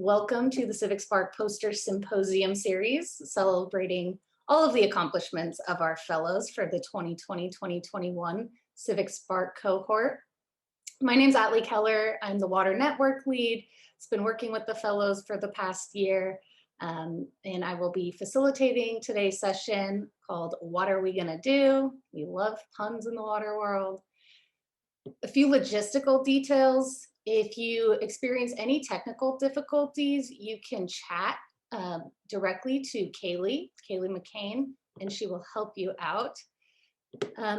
Welcome to the Civic Spark Poster Symposium series, celebrating all of the accomplishments of our fellows for the 2020-2021 Civic Spark cohort. My name's Atlee Keller. I'm the Water Network lead. It's been working with the fellows for the past year, and I will be facilitating today's session called What Are We Gonna Do? We love puns in the water world. A few logistical details. If you experience any technical difficulties, you can chat directly to Kaylee McCain, and she will help you out.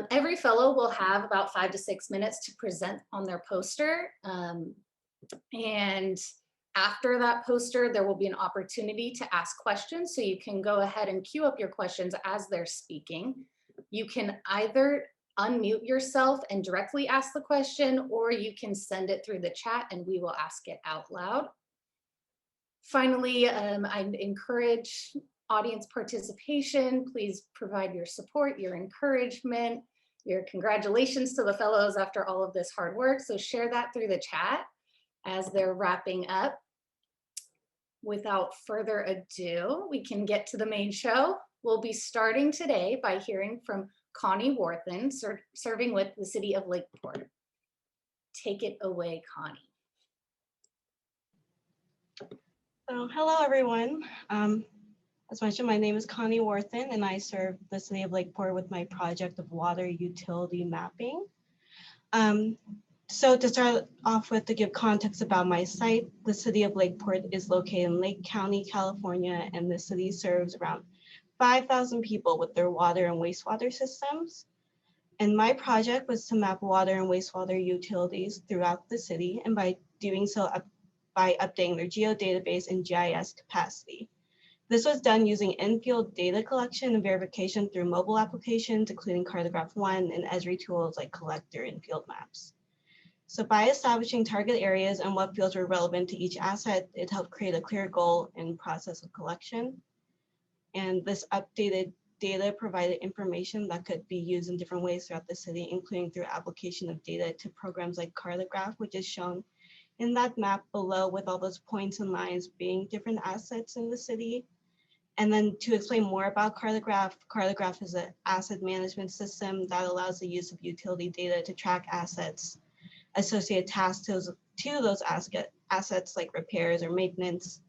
Every fellow will have about 5 to 6 minutes to present on their poster. And after that poster, there will be an opportunity to ask questions. So you can go ahead and queue up your questions as they're speaking. You can either unmute yourself and directly ask the question, or you can send it through the chat and we will ask it out loud. Finally, I encourage audience participation. Please provide your support, your encouragement, your congratulations to the fellows after all of this hard work. So share that through the chat as they're wrapping up. Without further ado, we can get to the main show. We'll be starting today by hearing from Connie Worthen, serving with the City of Lakeport. Take it away, Connie. So, hello, everyone. As mentioned, my name is Connie Worthen, and I serve the City of Lakeport with my project of water utility mapping. So to start off with, to give context about my site, the City of Lakeport is located in Lake County, California, and the city serves around 5,000 people with their water and wastewater systems. And my project was to map water and wastewater utilities throughout the city, and by doing so, by updating their geodatabase and GIS capacity. This was done using in-field data collection and verification through mobile applications, including Cartograph One and Esri tools like Collector and Field Maps. So by establishing target areas and what fields were relevant to each asset, it helped create a clear goal and process of collection. And this updated data provided information that could be used in different ways throughout the city, including through application of data to programs like Cartograph, which is shown in that map below with all those points and lines being different assets in the city. And then to explain more about Cartograph, Cartograph is an asset management system that allows the use of utility data to track assets, associate tasks to those assets like repairs or maintenance,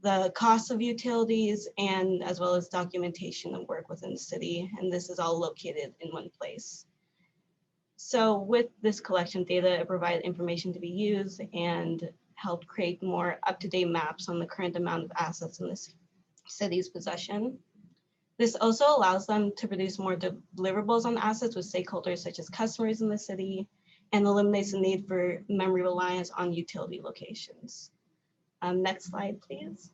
the cost of utilities, and as well as documentation and work within the city. And this is all located in one place. So with this collection data, it provided information to be used and helped create more up-to-date maps on the current amount of assets in this city's possession. This also allows them to produce more deliverables on assets with stakeholders such as customers in the city, and eliminates the need for memory reliance on utility locations. Next slide, please.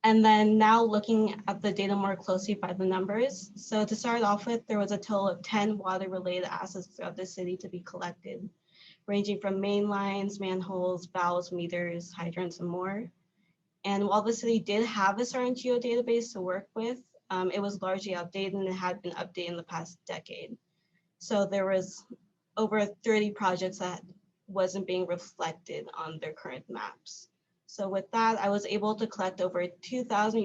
And then now looking at the data more closely by the numbers. So to start off with, there was a total of 10 water-related assets throughout the city to be collected, ranging from main lines, manholes, valves, meters, hydrants, and more. And while the city did have a certain geodatabase to work with, it was largely outdated and it had been updated in the past decade. So there was over 30 projects that wasn't being reflected on their current maps. So with that, I was able to collect over 2,000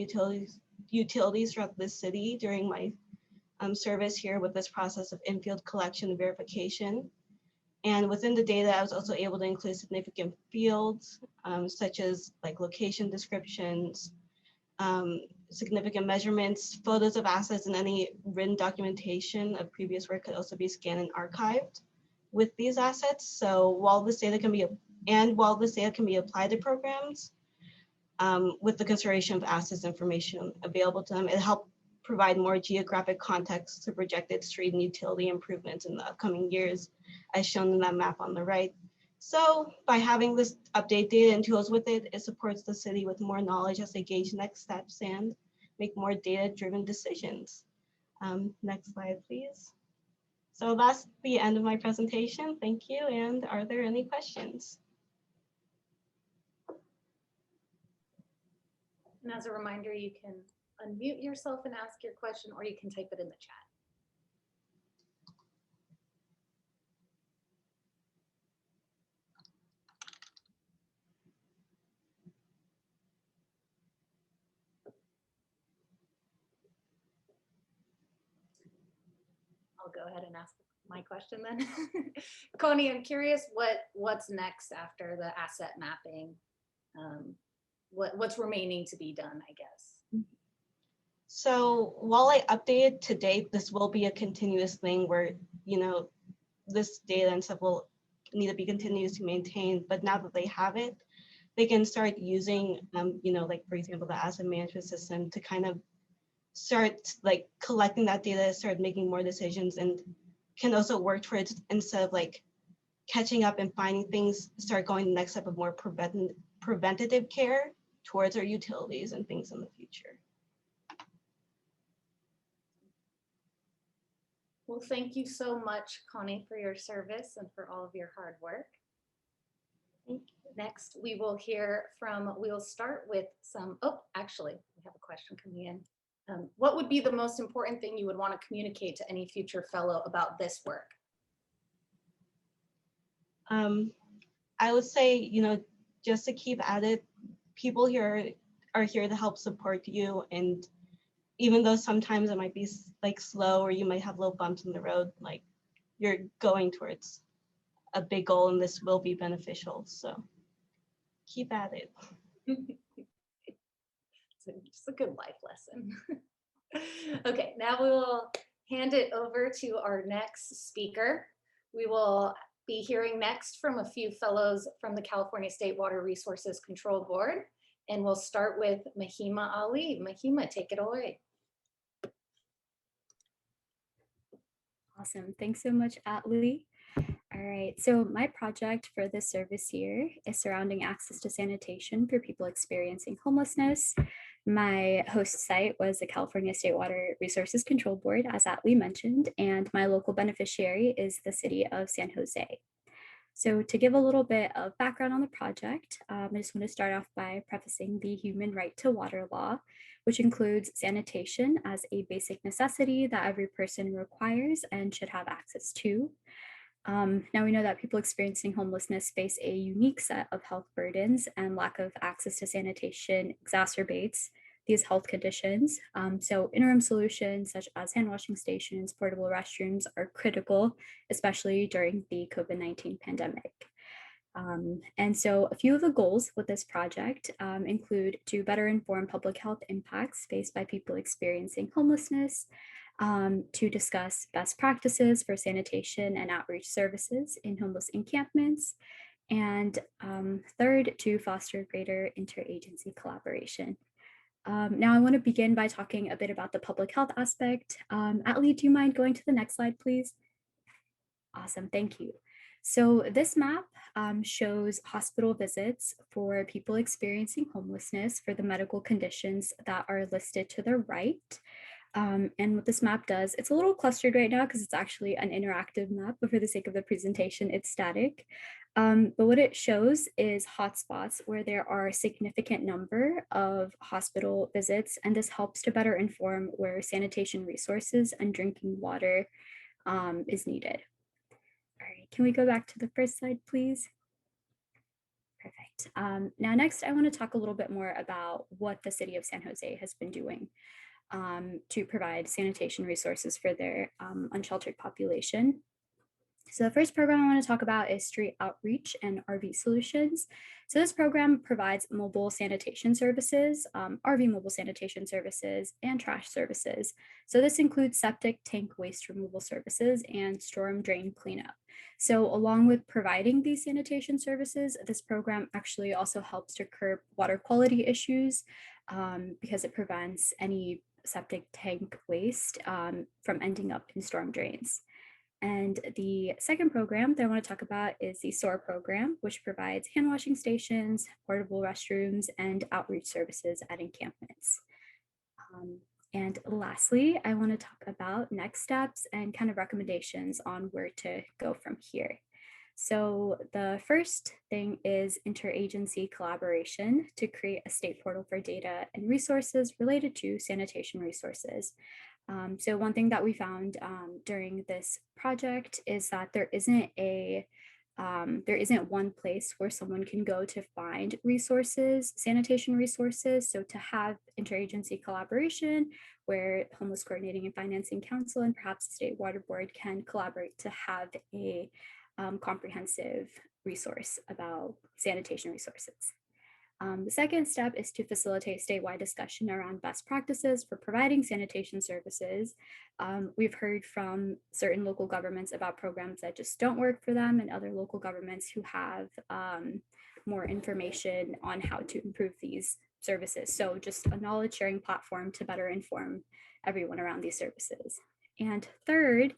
utilities throughout the city during my service here with this process of in-field collection and verification. And within the data, I was also able to include significant fields, such as like location descriptions, significant measurements, photos of assets, and any written documentation of previous work could also be scanned and archived with these assets. So while this data can be applied to programs, with the consideration of assets information available to them, it helped provide more geographic context to projected street and utility improvements in the upcoming years, as shown in that map on the right. So by having this update data and tools with it, it supports the city with more knowledge as they gauge next steps and make more data-driven decisions. Next slide, please. So that's the end of my presentation. Thank you. And are there any questions? And as a reminder, you can unmute yourself and ask your question, or you can type it in the chat. go ahead and ask my question then. Connie, I'm curious what's next after the asset mapping? What's remaining to be done, I guess? So while I updated to date, this will be a continuous thing where, this data and stuff will need to be continuously maintained. But now that they have it, they can start using, like for example, the asset management system to kind of start like collecting that data, start making more decisions, and can also work towards, instead of like catching up and finding things, start going the next step of more preventative care towards our utilities and things in the future. Well, thank you so much, Connie, for your service and for all of your hard work. Thank you. Next, we'll start with some, actually, we have a question coming in. What would be the most important thing you would want to communicate to any future fellow about this work? I would say, just to keep at it, people here are here to help support you. And even though sometimes it might be like slow or you might have little bumps in the road, like you're going towards a big goal and this will be beneficial. So keep at it. It's a good life lesson. Okay, now we will hand it over to our next speaker. We will be hearing next from a few fellows from the California State Water Resources Control Board. And we'll start with Mahima Ali. Mahima, take it away. Awesome. Thanks so much, Atlee. All right, so my project for this service year is surrounding access to sanitation for people experiencing homelessness. My host site was the California State Water Resources Control Board, as Atlee mentioned, and my local beneficiary is the city of San Jose. So to give a little bit of background on the project, I just want to start off by prefacing the human right to water law, which includes sanitation as a basic necessity that every person requires and should have access to. Now we know that people experiencing homelessness face a unique set of health burdens, and lack of access to sanitation exacerbates these health conditions. So interim solutions such as hand washing stations, portable restrooms are critical, especially during the COVID-19 pandemic. And so a few of the goals with this project include to better inform public health impacts faced by people experiencing homelessness, to discuss best practices for sanitation and outreach services in homeless encampments, and third, to foster greater interagency collaboration. Now I want to begin by talking a bit about the public health aspect. Atlee, do you mind going to the next slide, please? Awesome, thank you. So this map shows hospital visits for people experiencing homelessness for the medical conditions that are listed to the right. And what this map does, it's a little clustered right now because it's actually an interactive map, but for the sake of the presentation, it's static. But what it shows is hotspots where there are a significant number of hospital visits, and this helps to better inform where sanitation resources and drinking water is needed. All right, can we go back to the first slide, please? Perfect. Now next, I want to talk a little bit more about what the city of San Jose has been doing to provide sanitation resources for their unsheltered population. So the first program I want to talk about is Street Outreach and RV Solutions. So this program provides mobile sanitation services, RV mobile sanitation services, and trash services. So this includes septic tank waste removal services and storm drain cleanup. So along with providing these sanitation services, this program actually also helps to curb water quality issues because it prevents any septic tank waste from ending up in storm drains. And the second program that I want to talk about is the SOAR program, which provides hand washing stations, portable restrooms, and outreach services at encampments. And lastly, I want to talk about next steps and kind of recommendations on where to go from here. So the first thing is interagency collaboration to create a state portal for data and resources related to sanitation resources. So one thing that we found during this project is that there isn't a there isn't one place where someone can go to find resources, sanitation resources. So to have interagency collaboration where Homeless Coordinating and Financing Council and perhaps the State Water Board can collaborate to have a comprehensive resource about sanitation resources. The second step is to facilitate statewide discussion around best practices for providing sanitation services. We've heard from certain local governments about programs that just don't work for them and other local governments who have more information on how to improve these services. So just a knowledge sharing platform to better inform everyone around these services. And third,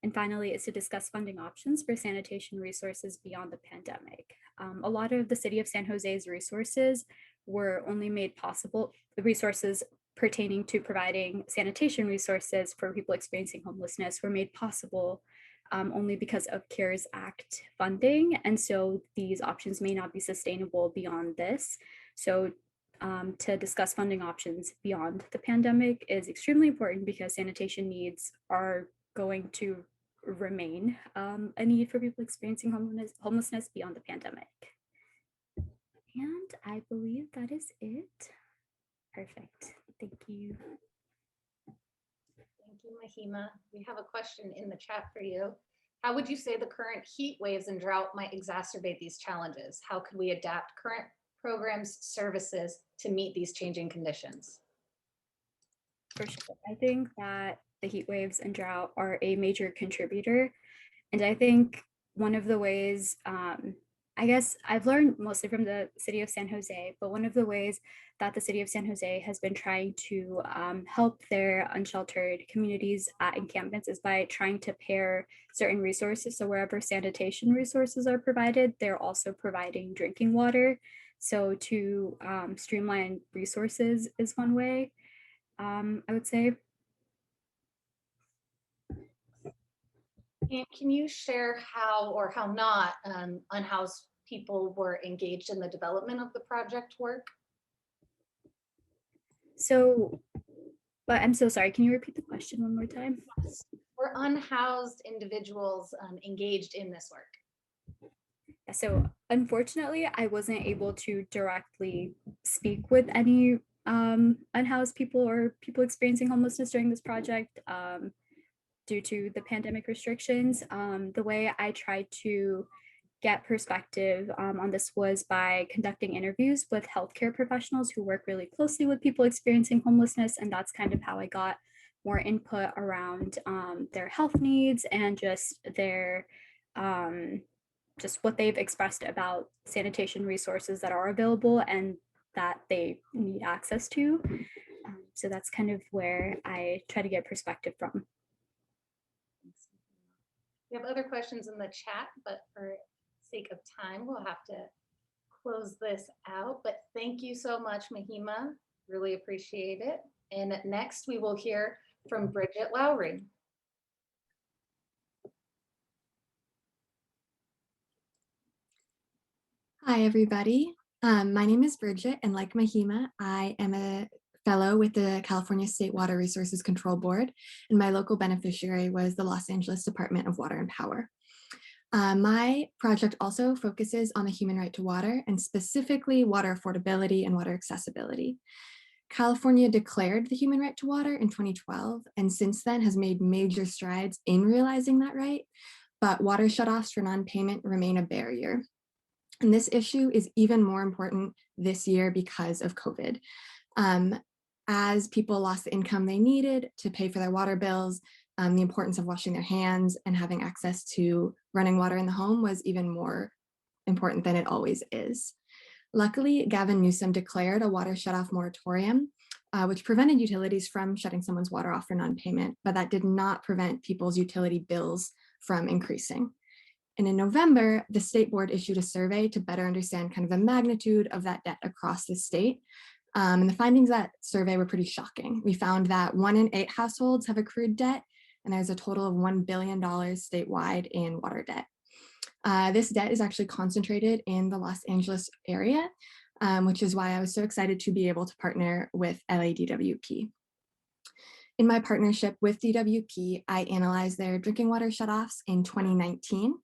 and finally, is to discuss funding options for sanitation resources beyond the pandemic. A lot of the City of San Jose's resources were only made possible, the resources pertaining to providing sanitation resources for people experiencing homelessness were made possible only because of CARES Act funding. And so these options may not be sustainable beyond this. So to discuss funding options beyond the pandemic is extremely important because sanitation needs are going to remain a need for people experiencing homelessness beyond the pandemic. And I believe that is it. Perfect. Thank you. Thank you, Mahima. We have a question in the chat for you. How would you say the current heat waves and drought might exacerbate these challenges? How could we adapt current programs, services to meet these changing conditions? For sure. I think that the heat waves and drought are a major contributor. And I think one of the ways, I guess I've learned mostly from the City of San Jose, but one of the ways that the City of San Jose has been trying to help their unsheltered communities at encampments is by trying to pair certain resources. So wherever sanitation resources are provided, they're also providing drinking water. So to streamline resources is one way, I would say. And can you share how or how not unhoused people were engaged in the development of the project work? So, but I'm so sorry, can you repeat the question one more time? Were unhoused individuals engaged in this work? So unfortunately, I wasn't able to directly speak with any unhoused people or people experiencing homelessness during this project due to the pandemic restrictions. The way I tried to get perspective on this was by conducting interviews with healthcare professionals who work really closely with people experiencing homelessness. And that's kind of how I got more input around their health needs and just their just what they've expressed about sanitation resources that are available and that they need access to. So that's kind of where I try to get perspective from. We have other questions in the chat, but for sake of time, we'll have to close this out. But thank you so much, Mahima. Really appreciate it. And next, we will hear from Bridget Lowry. Hi, everybody. My name is Bridget, and like Mahima, I am a fellow with the California State Water Resources Control Board, and my local beneficiary was the Los Angeles Department of Water and Power. My project also focuses on the human right to water, and specifically water affordability and water accessibility. California declared the human right to water in 2012, and since then has made major strides in realizing that right, but water shutoffs for non-payment remain a barrier. And this issue is even more important this year because of COVID. As people lost the income they needed to pay for their water bills, the importance of washing their hands and having access to running water in the home was even more important than it always is. Luckily, Gavin Newsom declared a water shutoff moratorium, which prevented utilities from shutting someone's water off for non-payment, but that did not prevent people's utility bills from increasing. And in November, the state board issued a survey to better understand kind of the magnitude of that debt across the state. And the findings of that survey were pretty shocking. We found that 1 in 8 households have accrued debt, and there's a total of $1 billion statewide in water debt. This debt is actually concentrated in the Los Angeles area, which is why I was so excited to be able to partner with LADWP. In my partnership with DWP, I analyzed their drinking water shutoffs in 2019.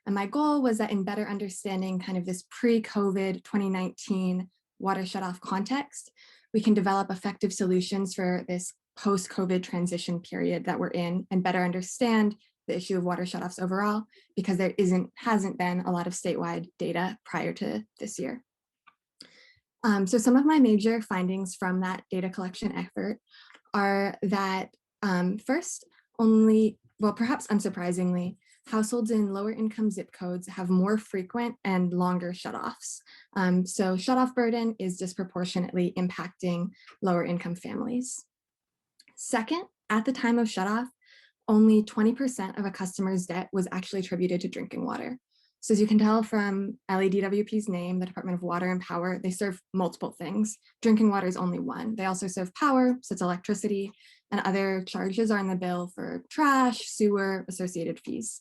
And my goal was that in better understanding kind of this pre-COVID 2019 water shutoff context, we can develop effective solutions for this post-COVID transition period that we're in and better understand the issue of water shutoffs overall, because there hasn't been a lot of statewide data prior to this year. So some of my major findings from that data collection effort are that first, perhaps unsurprisingly, households in lower income zip codes have more frequent and longer shutoffs. So shutoff burden is disproportionately impacting lower income families. Second, at the time of shutoff, only 20% of a customer's debt was actually attributed to drinking water. So as you can tell from LADWP's name, the Department of Water and Power, they serve multiple things. Drinking water is only one. They also serve power, so it's electricity, and other charges are in the bill for trash, sewer, associated fees.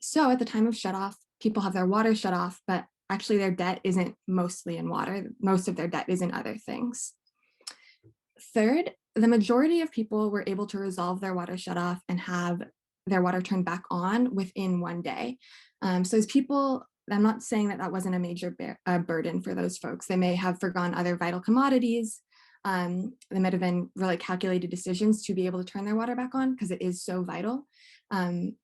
So at the time of shutoff, people have their water shut off, but actually their debt isn't mostly in water. Most of their debt is in other things. Third, the majority of people were able to resolve their water shutoff and have their water turned back on within one day. So as people, I'm not saying that that wasn't a major burden for those folks. They may have forgone other vital commodities. They might have been really calculated decisions to be able to turn their water back on because it is so vital. And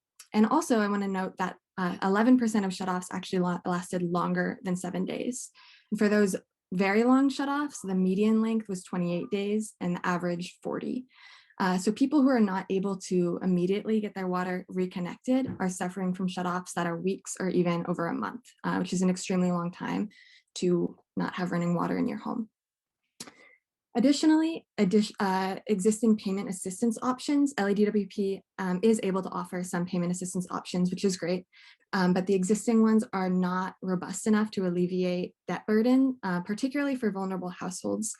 also I want to note that 11% of shutoffs actually lasted longer than 7 days. And for those very long shutoffs, the median length was 28 days and the average 40. So people who are not able to immediately get their water reconnected are suffering from shutoffs that are weeks or even over a month, which is an extremely long time to not have running water in your home. Additionally, existing payment assistance options, LADWP is able to offer some payment assistance options, which is great, but the existing ones are not robust enough to alleviate debt burden, particularly for vulnerable households.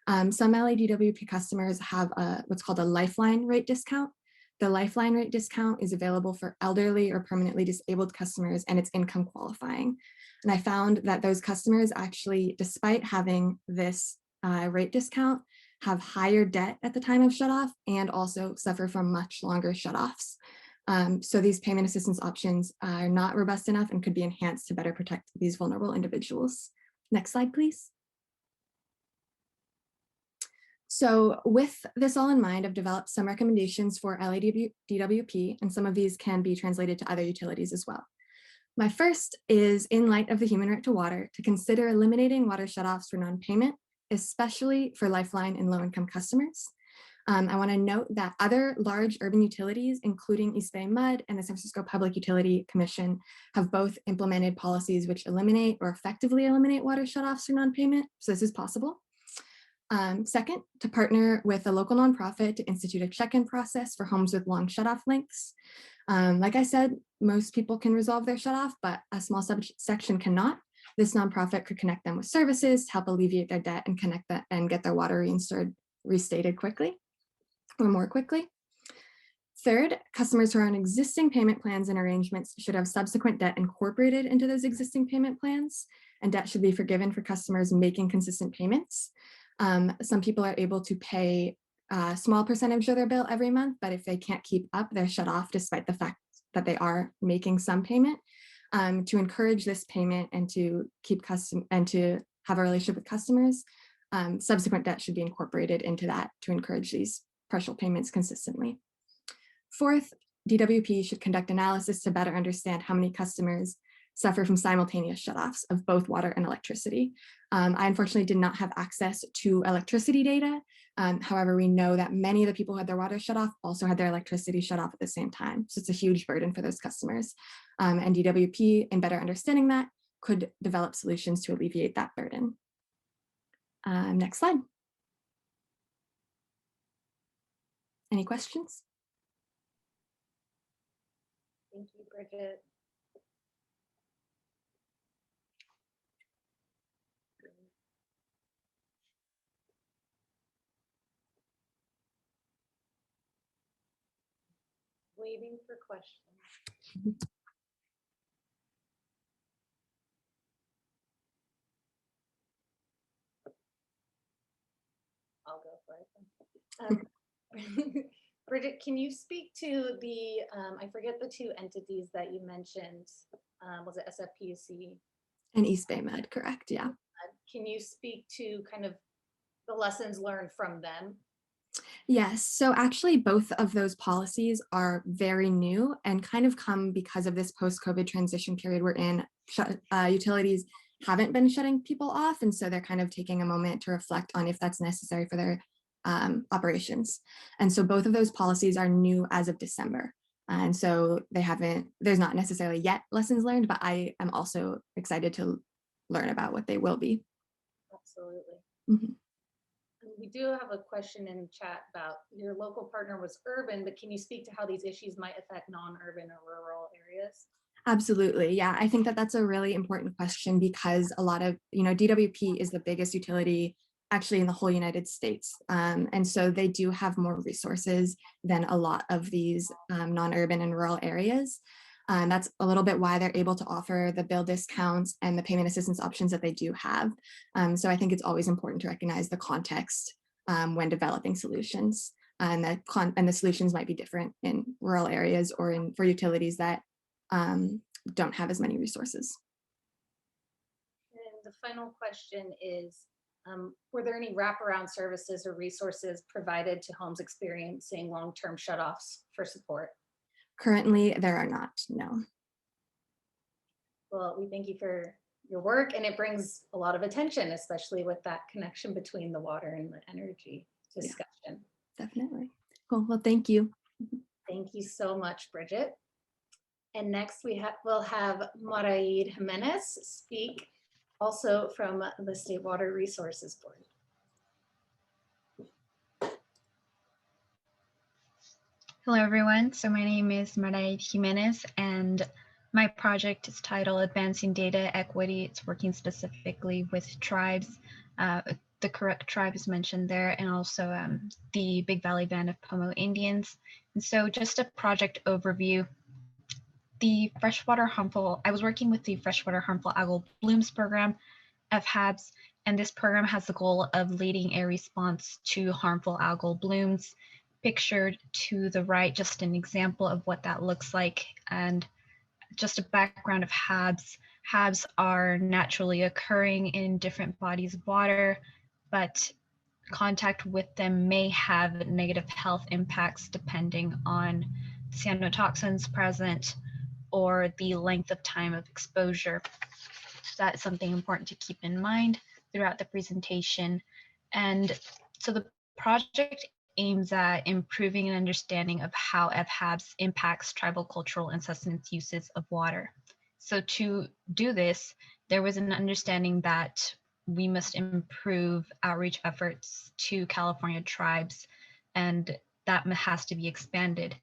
Some LADWP customers have what's called a lifeline rate discount. The lifeline rate discount is available for elderly or permanently disabled customers, and it's income qualifying. And I found that those customers actually, despite having this rate discount, have higher debt at the time of shutoff and also suffer from much longer shutoffs. So these payment assistance options are not robust enough and could be enhanced to better protect these vulnerable individuals. Next slide, please. So with this all in mind, I've developed some recommendations for LADWP, and some of these can be translated to other utilities as well. My first is, in light of the human right to water, to consider eliminating water shutoffs for non-payment, especially for Lifeline and low-income customers. I want to note that other large urban utilities, including East Bay Mud and the San Francisco Public Utility Commission, have both implemented policies which eliminate or effectively eliminate water shutoffs for non-payment, so this is possible. Second, to partner with a local nonprofit to institute a check-in process for homes with long shutoff lengths. Like I said, most people can resolve their shutoff, but a small subsection cannot. This nonprofit could connect them with services to help alleviate their debt and connect that and get their water restated quickly or more quickly. Third, customers who are on existing payment plans and arrangements should have subsequent debt incorporated into those existing payment plans, and debt should be forgiven for customers making consistent payments. Some people are able to pay a small percentage of their bill every month, but if they can't keep up, they're shut off despite the fact that they are making some payment. To encourage this payment and to to have a relationship with customers, subsequent debt should be incorporated into that to encourage these partial payments consistently. Fourth, DWP should conduct analysis to better understand how many customers suffer from simultaneous shutoffs of both water and electricity. I unfortunately did not have access to electricity data. However, we know that many of the people who had their water shut off also had their electricity shut off at the same time. So it's a huge burden for those customers. And DWP, in better understanding that, could develop solutions to alleviate that burden. Next slide. Any questions? Thank you, Bridget. Waiting for questions. I'll go for it. Bridget, can you speak to the, I forget the two entities that you mentioned, was it SFPUC? And East Bay Med, correct? Yeah. Can you speak to kind of the lessons learned from them? Yes, so actually both of those policies are very new and kind of come because of this post-COVID transition period we're in. Utilities haven't been shutting people off, and so they're kind of taking a moment to reflect on if that's necessary for their operations. And so both of those policies are new as of December. And so there's not necessarily yet lessons learned, but I am also excited to learn about what they will be. Absolutely. Mhm. We do have a question in chat about your local partner was urban, but can you speak to how these issues might affect non-urban or rural areas? Absolutely. Yeah, I think that that's a really important question because a lot of, DWP is the biggest utility actually in the whole United States. And so they do have more resources than a lot of these non-urban and rural areas. That's a little bit why they're able to offer the bill discounts and the payment assistance options that they do have. So I think it's always important to recognize the context when developing solutions. And the solutions might be different in rural areas or for utilities that don't have as many resources. And the final question is, were there any wraparound services or resources provided to homes experiencing long-term shutoffs for support? Currently, there are not, no. Well, we thank you for your work, and it brings a lot of attention, especially with that connection between the water and the energy discussion. Yeah, definitely. Cool. Well, thank you. Thank you so much, Bridget. And next we'll have Maraid Jimenez speak, also from the State Water Resources Board. Hello, everyone. So my name is Maraid Jimenez, and my project is titled Advancing Data Equity. It's working specifically with tribes. The correct tribe is mentioned there, and also the Big Valley Band of Pomo Indians. And so just a project overview. I was working with the Freshwater Harmful Algal Blooms program, FHABs, and this program has the goal of leading a response to harmful algal blooms. Pictured to the right, just an example of what that looks like, and just a background of HABs. HABs are naturally occurring in different bodies of water, but contact with them may have negative health impacts depending on cyanotoxins present or the length of time of exposure. That's something important to keep in mind throughout the presentation. And so the project aims at improving an understanding of how FHABs impacts tribal cultural and sustenance uses of water. So to do this, there was an understanding that we must improve outreach efforts to California tribes, and that has to be expanded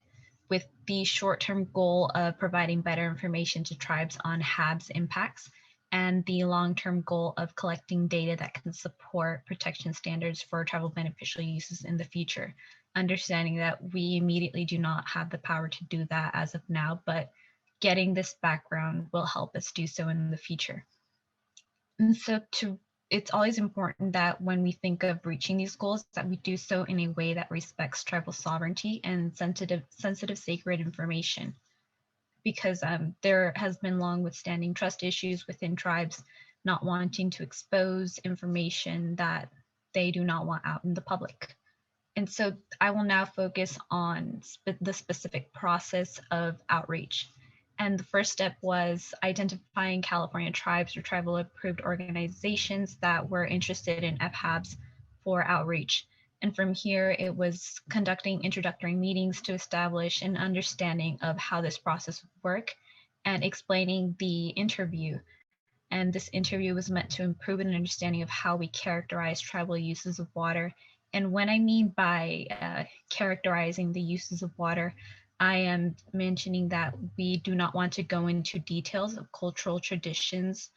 with the short-term goal of providing better information to tribes on HABs impacts, and the long-term goal of collecting data that can support protection standards for tribal beneficial uses in the future, understanding that we immediately do not have the power to do that as of now, but getting this background will help us do so in the future. And so it's always important that when we think of reaching these goals, that we do so in a way that respects tribal sovereignty and sensitive sacred information. Because there has been long withstanding trust issues within tribes not wanting to expose information that they do not want out in the public. And so I will now focus on the specific process of outreach. And the first step was identifying California tribes or tribal approved organizations that were interested in FHABs for outreach. And from here, it was conducting introductory meetings to establish an understanding of how this process would work and explaining the interview. And this interview was meant to improve an understanding of how we characterize tribal uses of water. And what I mean by characterizing the uses of water, I am mentioning that we do not want to go into details of cultural traditions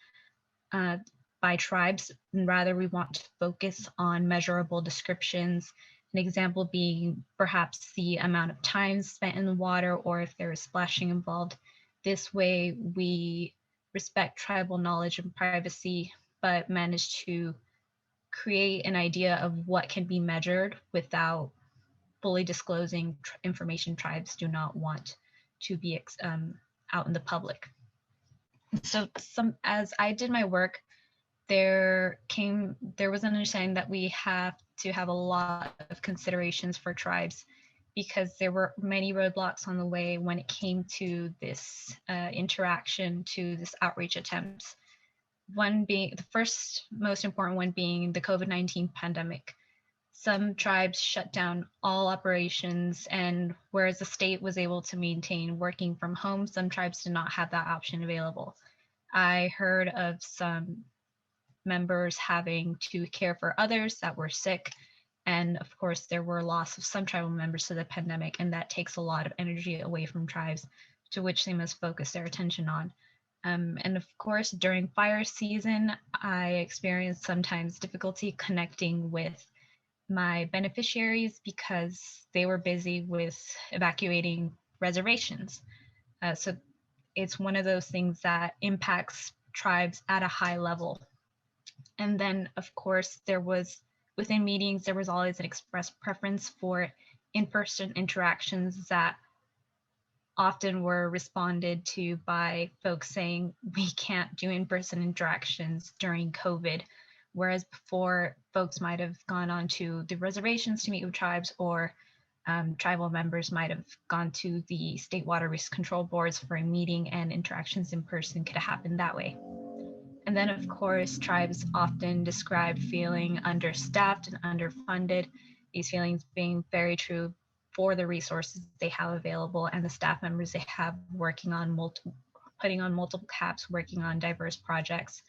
by tribes, and rather we want to focus on measurable descriptions. An example being perhaps the amount of time spent in the water or if there is splashing involved. This way we respect tribal knowledge and privacy, but manage to create an idea of what can be measured without fully disclosing information tribes do not want to be out in the public. So as I did my work, there was an understanding that we have to have a lot of considerations for tribes because there were many roadblocks on the way when it came to this interaction, to this outreach attempts. One being, the first most important one being the COVID-19 pandemic. Some tribes shut down all operations, and whereas the state was able to maintain working from home, some tribes did not have that option available. I heard of some members having to care for others that were sick. And of course, there were loss of some tribal members to the pandemic, and that takes a lot of energy away from tribes to which they must focus their attention on. And of course, during fire season, I experienced sometimes difficulty connecting with my beneficiaries because they were busy with evacuating reservations. So it's one of those things that impacts tribes at a high level. And then, of course, within meetings, there was always an expressed preference for in-person interactions that often were responded to by folks saying, we can't do in-person interactions during COVID. Whereas before, folks might have gone on to the reservations to meet with tribes, or tribal members might have gone to the state water risk control boards for a meeting, and interactions in person could happen that way. And then, of course, tribes often describe feeling understaffed and underfunded, these feelings being very true for the resources they have available and the staff members they have working on putting on multiple caps, working on diverse projects.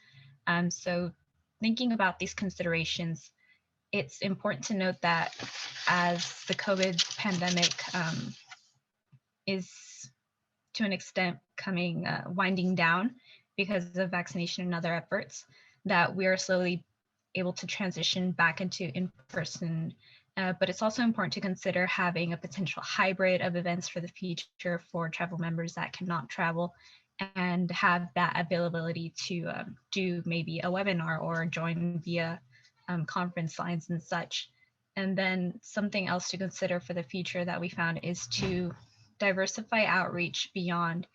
So thinking about these considerations, it's important to note that as the COVID pandemic is to an extent winding down because of vaccination and other efforts, that we are slowly able to transition back into in-person. But it's also important to consider having a potential hybrid of events for the future for tribal members that cannot travel, and have that availability to do maybe a webinar or join via conference lines and such. And then something else to consider for the future that we found is to diversify outreach beyond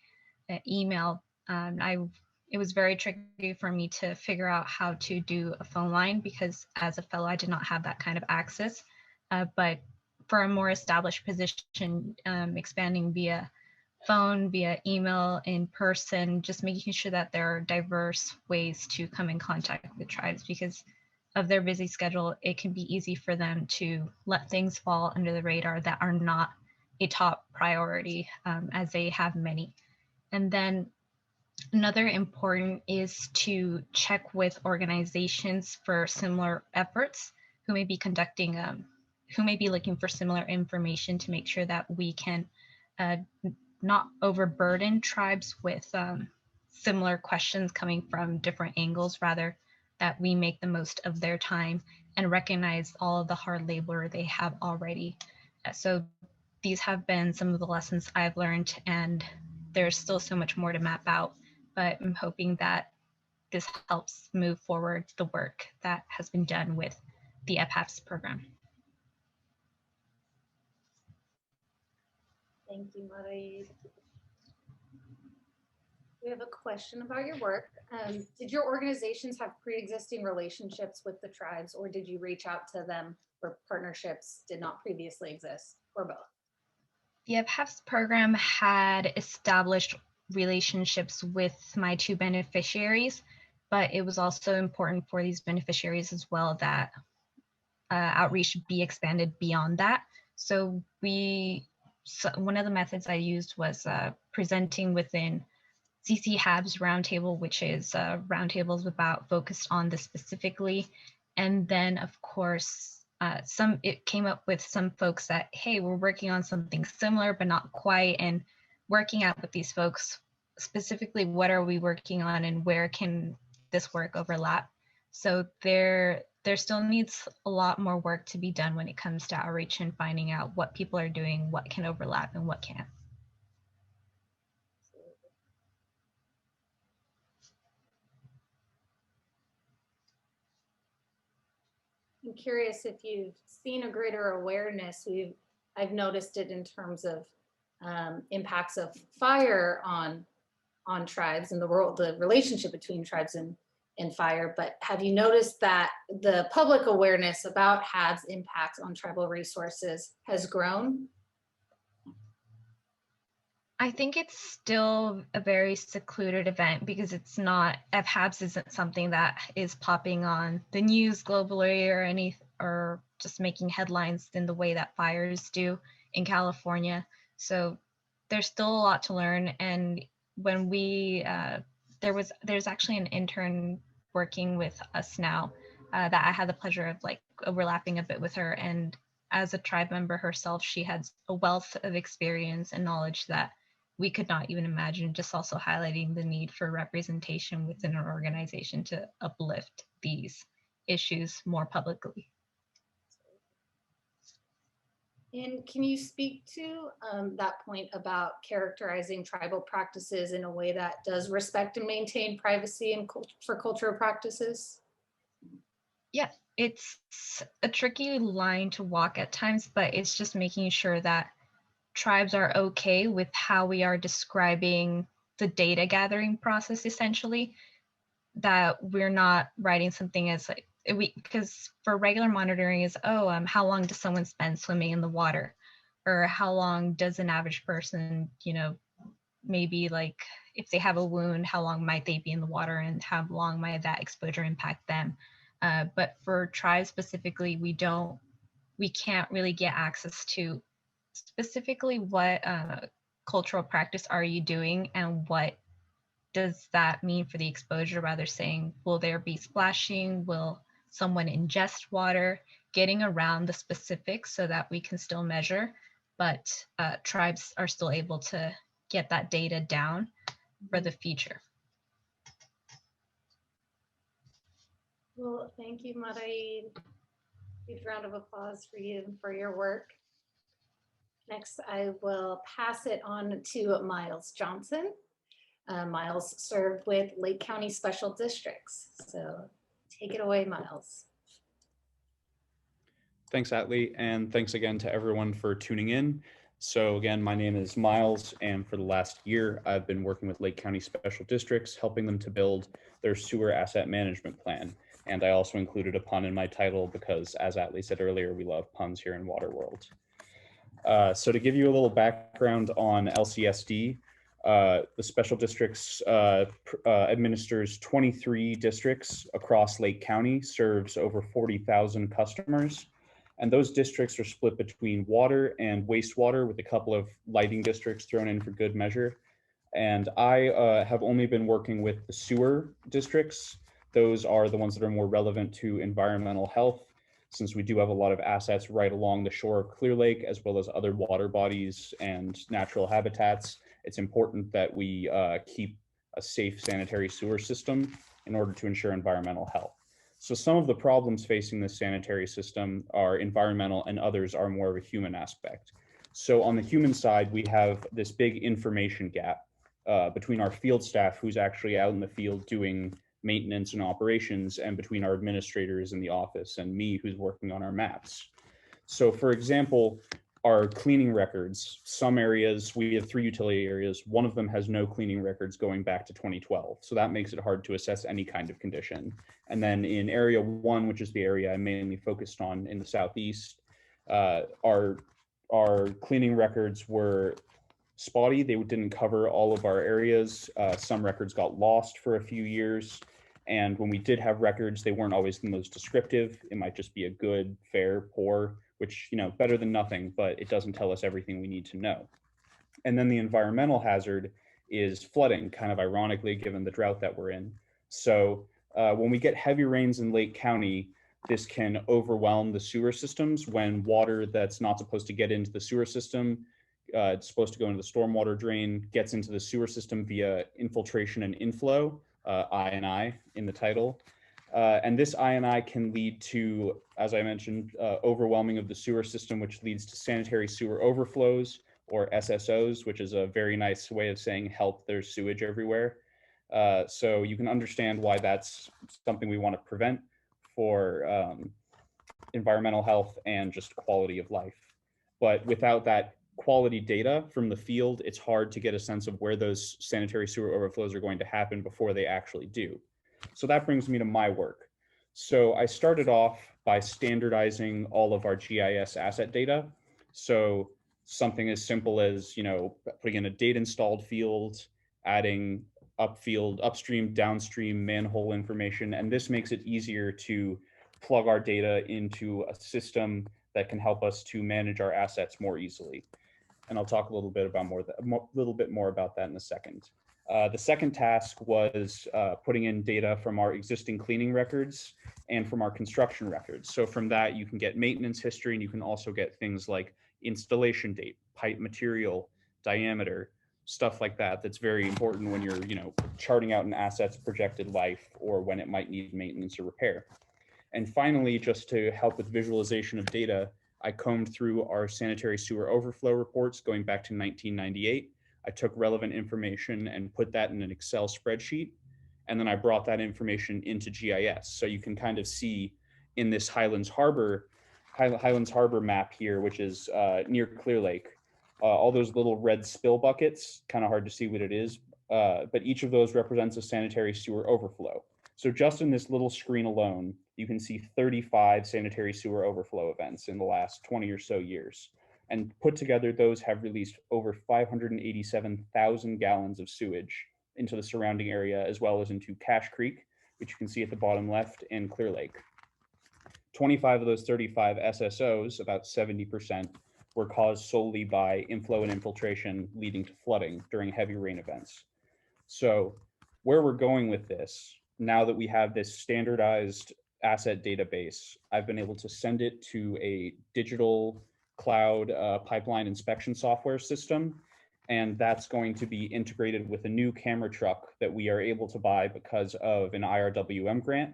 email. It was very tricky for me to figure out how to do a phone line because as a fellow, I did not have that kind of access. But for a more established position, expanding via phone, via email, in person, just making sure that there are diverse ways to come in contact with tribes because of their busy schedule, it can be easy for them to let things fall under the radar that are not a top priority, as they have many. And then another important is to check with organizations for similar efforts who may be conducting, who may be looking for similar information to make sure that we can not overburden tribes with similar questions coming from different angles, rather that we make the most of their time and recognize all of the hard labor they have already. So these have been some of the lessons I've learned, and there's still so much more to map out, but I'm hoping that this helps move forward the work that has been done with the EPHAPS program. Thank you, Marie. We have a question about your work. Did your organizations have pre-existing relationships with the tribes, or did you reach out to them where partnerships did not previously exist, or both? The EPHAPS program had established relationships with my two beneficiaries, but it was also important for these beneficiaries as well that outreach be expanded beyond that. So one of the methods I used was presenting within CC-HAB's roundtable, which is roundtables focused on this specifically. And then of course, it came up with some folks that, hey, we're working on something similar, but not quite, and working out with these folks, specifically, what are we working on and where can this work overlap? So there still needs a lot more work to be done when it comes to outreach and finding out what people are doing, what can overlap and what can't. I'm curious if you've seen a greater awareness. We've I've noticed it in terms of impacts of fire on tribes and the relationship between tribes and fire. But have you noticed that the public awareness about HAB's impact on tribal resources has grown? I think it's still a very secluded event because it's not, FHABS isn't something that is popping on the news globally or just making headlines in the way that fires do in California. So there's still a lot to learn. And when there's actually an intern working with us now that I had the pleasure of like overlapping a bit with her. And as a tribe member herself, she had a wealth of experience and knowledge that we could not even imagine, just also highlighting the need for representation within our organization to uplift these issues more publicly. And can you speak to that point about characterizing tribal practices in a way that does respect and maintain privacy and for cultural practices? Yeah, it's a tricky line to walk at times, but it's just making sure that tribes are okay with how we are describing the data gathering process, essentially, that we're not writing something as like, because for regular monitoring is, how long does someone spend swimming in the water? Or how long does an average person, maybe like if they have a wound, how long might they be in the water and how long might that exposure impact them? But for tribes specifically, we can't really get access to specifically what cultural practice are you doing and what does that mean for the exposure, rather saying, will there be splashing? Will someone ingest water? Getting around the specifics so that we can still measure, but tribes are still able to get that data down for the future. Well, thank you, Maraid. Huge round of applause for you and for your work. Next, I will pass it on to Miles Johnson. Miles served with Lake County Special Districts. So take it away, Miles. Thanks, Atlee, and thanks again to everyone for tuning in. So again, my name is Miles, and for the last year, I've been working with Lake County Special Districts, helping them to build their sewer asset management plan. And I also included a pun in my title because, as Atlee said earlier, we love puns here in Water World. So to give you a little background on LCSD, the Special Districts administers 23 districts across Lake County, serves over 40,000 customers. And those districts are split between water and wastewater with a couple of lighting districts thrown in for good measure. And I have only been working with the sewer districts. Those are the ones that are more relevant to environmental health, since we do have a lot of assets right along the shore of Clear Lake, as well as other water bodies and natural habitats. It's important that we keep a safe sanitary sewer system in order to ensure environmental health. So some of the problems facing the sanitary system are environmental and others are more of a human aspect. So on the human side, we have this big information gap between our field staff, who's actually out in the field doing maintenance and operations, and between our administrators in the office and me, who's working on our maps. So for example, our cleaning records, some areas, we have 3 utility areas. One of them has no cleaning records going back to 2012. So that makes it hard to assess any kind of condition. And then in area 1, which is the area I mainly focused on in the Southeast, our cleaning records were spotty. They didn't cover all of our areas. Some records got lost for a few years. And when we did have records, they weren't always the most descriptive. It might just be a good, fair, poor, which, better than nothing, but it doesn't tell us everything we need to know. And then the environmental hazard is flooding, kind of ironically, given the drought that we're in. So when we get heavy rains in Lake County, this can overwhelm the sewer systems when water that's not supposed to get into the sewer system, it's supposed to go into the stormwater drain, gets into the sewer system via infiltration and inflow, I&I in the title. And this I&I can lead to, as I mentioned, overwhelming of the sewer system, which leads to sanitary sewer overflows, or SSOs, which is a very nice way of saying help, there's sewage everywhere. So you can understand why that's something we want to prevent for environmental health and just quality of life. but without that quality data from the field, it's hard to get a sense of where those sanitary sewer overflows are going to happen before they actually do. So that brings me to my work. So I started off by standardizing all of our GIS asset data. So something as simple as, putting in a date installed field, adding upstream, downstream manhole information. And this makes it easier to plug our data into a system that can help us to manage our assets more easily. And I'll talk a little bit more about that in a second. The second task was putting in data from our existing cleaning records and from our construction records. So from that, you can get maintenance history, and you can also get things like installation date, pipe material, diameter, stuff like that. That's very important when you're, charting out an asset's projected life or when it might need maintenance or repair. And finally, just to help with visualization of data, I combed through our sanitary sewer overflow reports going back to 1998. I took relevant information and put that in an Excel spreadsheet. And then I brought that information into GIS. So you can kind of see in this Highlands Harbor map here, which is near Clear Lake, all those little red spill buckets, kind of hard to see what it is, but each of those represents a sanitary sewer overflow. So just in this little screen alone, you can see 35 sanitary sewer overflow events in the last 20 or so years. And put together, those have released over 587,000 gallons of sewage into the surrounding area, as well as into Cache Creek, which you can see at the bottom left, and Clear Lake. 25 of those 35 SSOs, about 70%, were caused solely by inflow and infiltration leading to flooding during heavy rain events. So where we're going with this, now that we have this standardized asset database, I've been able to send it to a digital cloud pipeline inspection software system. And that's going to be integrated with a new camera truck that we are able to buy because of an IRWM grant,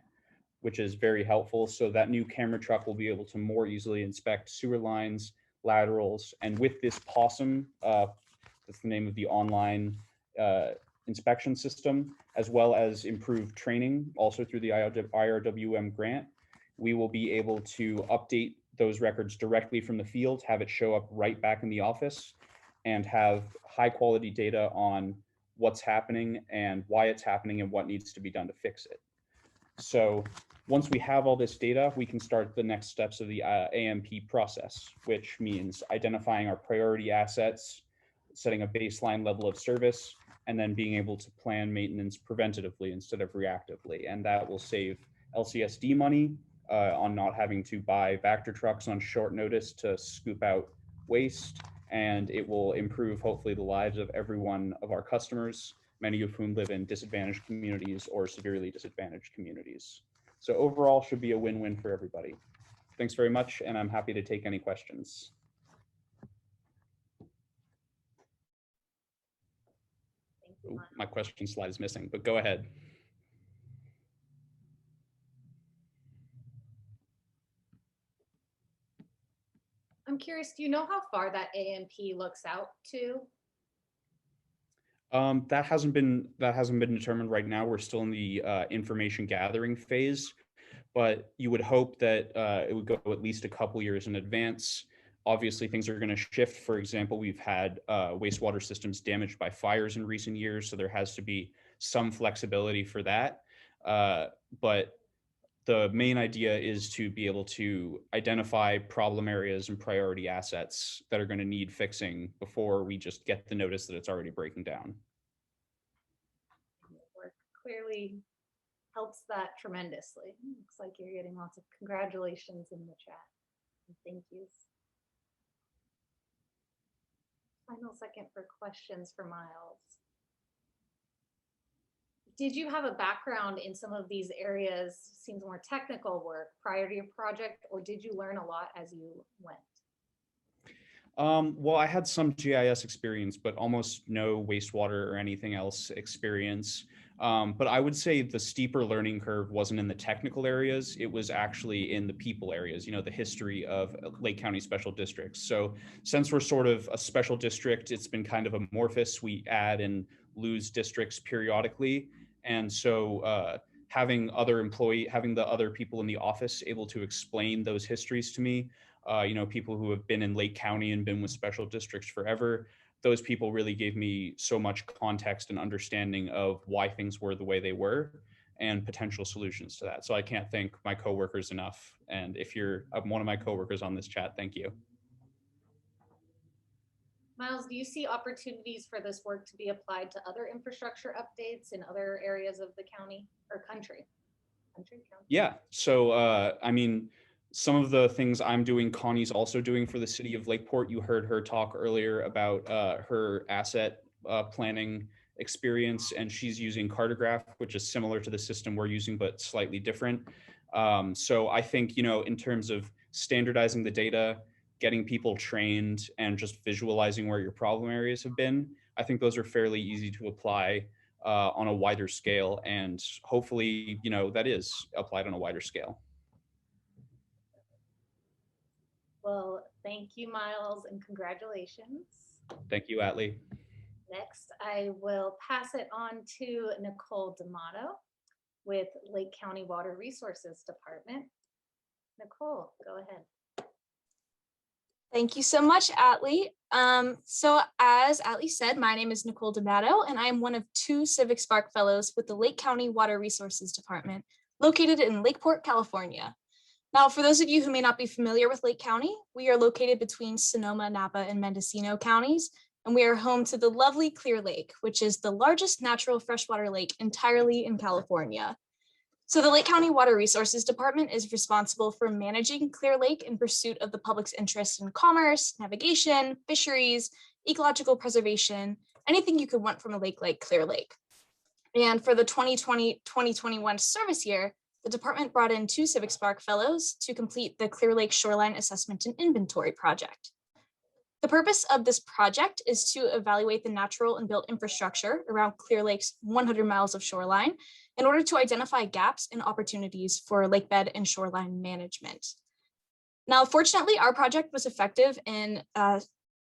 which is very helpful. So that new camera truck will be able to more easily inspect sewer lines, laterals, and with this Possum, that's the name of the online inspection system, as well as improved training, also through the IRWM grant, we will be able to update those records directly from the field, have it show up right back in the office, and have high quality data on what's happening and why it's happening and what needs to be done to fix it. So once we have all this data, we can start the next steps of the AMP process, which means identifying our priority assets, setting a baseline level of service, and then being able to plan maintenance preventatively instead of reactively. And that will save LCSD money on not having to buy Vector trucks on short notice to scoop out waste. And it will improve, hopefully, the lives of every one of our customers, many of whom live in disadvantaged communities or severely disadvantaged communities. So overall, should be a win-win for everybody. Thanks very much, and I'm happy to take any questions. Oh, my question slide is missing, but go ahead. I'm curious, do you know how far that AMP looks out to? That hasn't been determined right now. We're still in the information gathering phase, but you would hope that it would go at least a couple years in advance. Obviously, things are going to shift. For example, we've had wastewater systems damaged by fires in recent years, so there has to be some flexibility for that. But the main idea is to be able to identify problem areas and priority assets that are going to need fixing before we just get the notice that it's already breaking down. Work clearly helps that tremendously. Looks like you're getting lots of congratulations in the chat. Thank yous. Final second for questions for Miles. Did you have a background in some of these areas, seems more technical work prior to your project, or did you learn a lot as you went? Well, I had some GIS experience, but almost no wastewater or anything else experience. But I would say the steeper learning curve wasn't in the technical areas. It was actually in the people areas, the history of Lake County special districts. So since we're sort of a special district, it's been kind of amorphous. We add and lose districts periodically. And so having the other people in the office able to explain those histories to me people who have been in Lake County and been with special districts forever. Those people really gave me so much context and understanding of why things were the way they were and potential solutions to that. So I can't thank my coworkers enough. And if you're one of my coworkers on this chat, thank you. Miles, do you see opportunities for this work to be applied to other infrastructure updates in other areas of the county or country? County? Yeah, so I mean, some of the things I'm doing, Connie's also doing for the city of Lakeport. You heard her talk earlier about her asset planning experience, and she's using Cartograph, which is similar to the system we're using, but slightly different. So I think, in terms of standardizing the data, getting people trained, and just visualizing where your problem areas have been, I think those are fairly easy to apply on a wider scale, and hopefully, that is applied on a wider scale. Well, thank you, Miles, and congratulations. Thank you, Atlee. Next, I will pass it on to Nicole D'Amato with Lake County Water Resources Department. Nicole, go ahead. Thank you so much, Atlee. So as Atlee said, my name is Nicole D'Amato, and I am one of 2 Civic Spark Fellows with the Lake County Water Resources Department, located in Lakeport, California. Now, for those of you who may not be familiar with Lake County, we are located between Sonoma, Napa, and Mendocino counties, and we are home to the lovely Clear Lake, which is the largest natural freshwater lake entirely in California. So the Lake County Water Resources Department is responsible for managing Clear Lake in pursuit of the public's interest in commerce, navigation, fisheries, ecological preservation, anything you could want from a lake like Clear Lake. And for the 2020-2021 service year, the department brought in 2 Civic Spark Fellows to complete the Clear Lake Shoreline Assessment and Inventory project. The purpose of this project is to evaluate the natural and built infrastructure around Clear Lake's 100 miles of shoreline in order to identify gaps and opportunities for lakebed and shoreline management. Now, fortunately, our project was effective in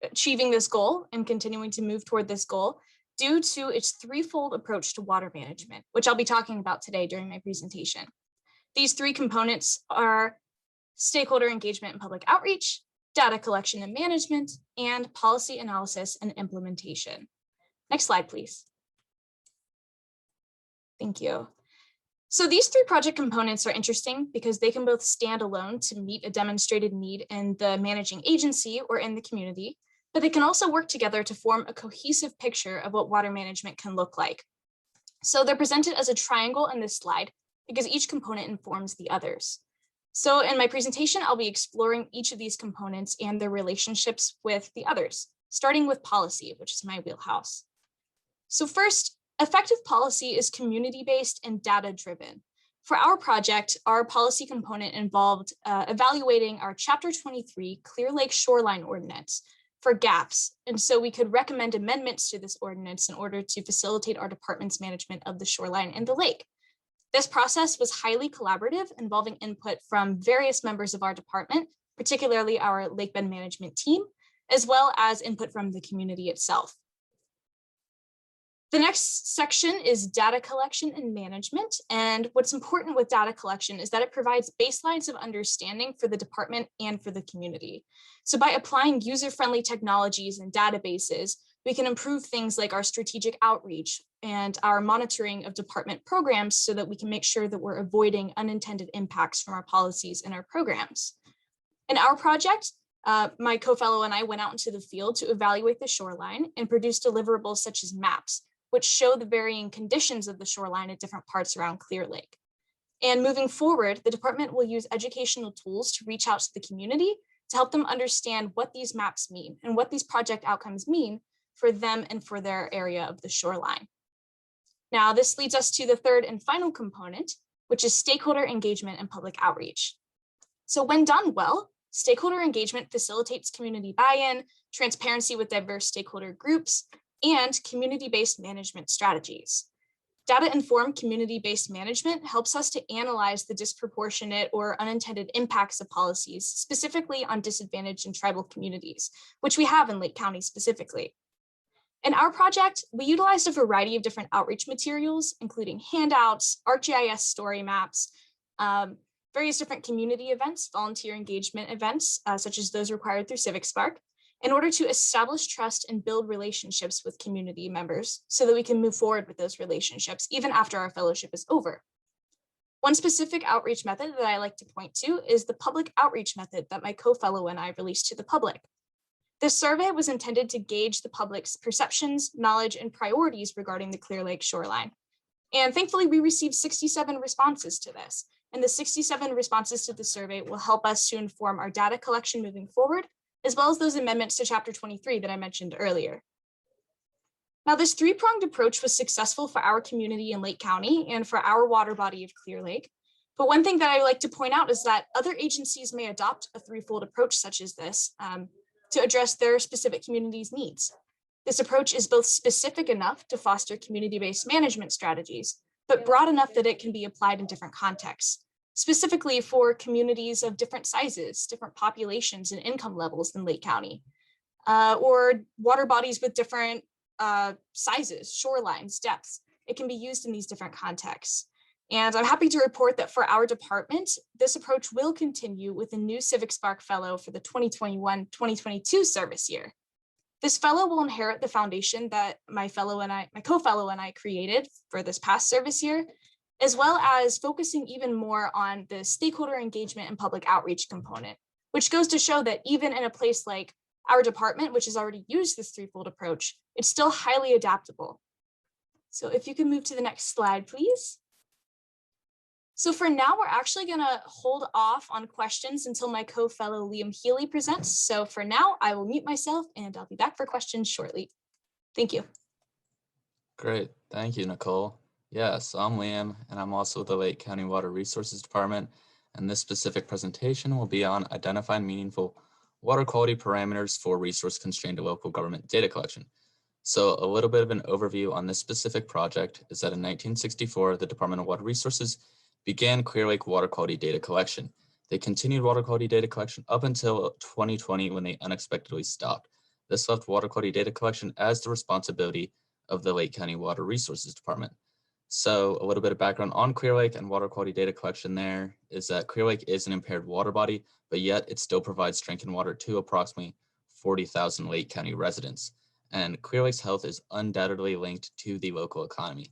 achieving this goal and continuing to move toward this goal due to its threefold approach to water management, which I'll be talking about today during my presentation. These 3 components are stakeholder engagement and public outreach, data collection and management, and policy analysis and implementation. Next slide, please. Thank you. So these 3 project components are interesting because they can both stand alone to meet a demonstrated need in the managing agency or in the community, but they can also work together to form a cohesive picture of what water management can look like. So they're presented as a triangle in this slide because each component informs the others. So in my presentation, I'll be exploring each of these components and their relationships with the others, starting with policy, which is my wheelhouse. So first, effective policy is community-based and data-driven. For our project, our policy component involved evaluating our Chapter 23 Clear Lake Shoreline Ordinance for gaps. And so we could recommend amendments to this ordinance in order to facilitate our department's management of the shoreline and the lake. This process was highly collaborative, involving input from various members of our department, particularly our lakebed management team, as well as input from the community itself. The next section is data collection and management. And what's important with data collection is that it provides baselines of understanding for the department and for the community. So by applying user-friendly technologies and databases, we can improve things like our strategic outreach and our monitoring of department programs so that we can make sure that we're avoiding unintended impacts from our policies and our programs. In our project, my co-fellow and I went out into the field to evaluate the shoreline and produce deliverables such as maps, which show the varying conditions of the shoreline at different parts around Clear Lake. And moving forward, the department will use educational tools to reach out to the community to help them understand what these maps mean and what these project outcomes mean for them and for their area of the shoreline. Now, this leads us to the third and final component, which is stakeholder engagement and public outreach. So when done well, stakeholder engagement facilitates community buy-in, transparency with diverse stakeholder groups, and community-based management strategies. Data-informed community-based management helps us to analyze the disproportionate or unintended impacts of policies, specifically on disadvantaged and tribal communities, which we have in Lake County specifically. In our project, we utilized a variety of different outreach materials, including handouts, ArcGIS story maps, various different community events, volunteer engagement events, such as those required through Civic Spark, in order to establish trust and build relationships with community members so that we can move forward with those relationships even after our fellowship is over. One specific outreach method that I like to point to is the public outreach method that my co-fellow and I released to the public. This survey was intended to gauge the public's perceptions, knowledge, and priorities regarding the Clear Lake shoreline. And thankfully, we received 67 responses to this. And the 67 responses to the survey will help us to inform our data collection moving forward, as well as those amendments to Chapter 23 that I mentioned earlier. Now, this three-pronged approach was successful for our community in Lake County and for our water body of Clear Lake. But one thing that I like to point out is that other agencies may adopt a threefold approach such as this to address their specific community's needs. This approach is both specific enough to foster community-based management strategies, but broad enough that it can be applied in different contexts, specifically for communities of different sizes, different populations and income levels than Lake County, or water bodies with different sizes, shorelines, depths. It can be used in these different contexts. And I'm happy to report that for our department, this approach will continue with a new Civic Spark Fellow for the 2021-2022 service year. This fellow will inherit the foundation that my co-fellow and I created for this past service year, as well as focusing even more on the stakeholder engagement and public outreach component, which goes to show that even in a place like our department, which has already used this threefold approach, it's still highly adaptable. So if you can move to the next slide, please. So for now, we're actually gonna hold off on questions until my co-fellow Liam Healy presents. So for now, I will mute myself and I'll be back for questions shortly. Thank you. Great, thank you, Nicole. Yes, I'm Liam, and I'm also with the Lake County Water Resources Department, and this specific presentation will be on identifying meaningful water quality parameters for resource-constrained local government data collection. So a little bit of an overview on this specific project is that in 1964, the Department of Water Resources began Clear Lake water quality data collection. They continued water quality data collection up until 2020 when they unexpectedly stopped. This left water quality data collection as the responsibility of the Lake County Water Resources Department. So a little bit of background on Clear Lake and water quality data collection there is that Clear Lake is an impaired water body, but yet it still provides drinking water to approximately 40,000 Lake County residents. And Clear Lake's health is undoubtedly linked to the local economy.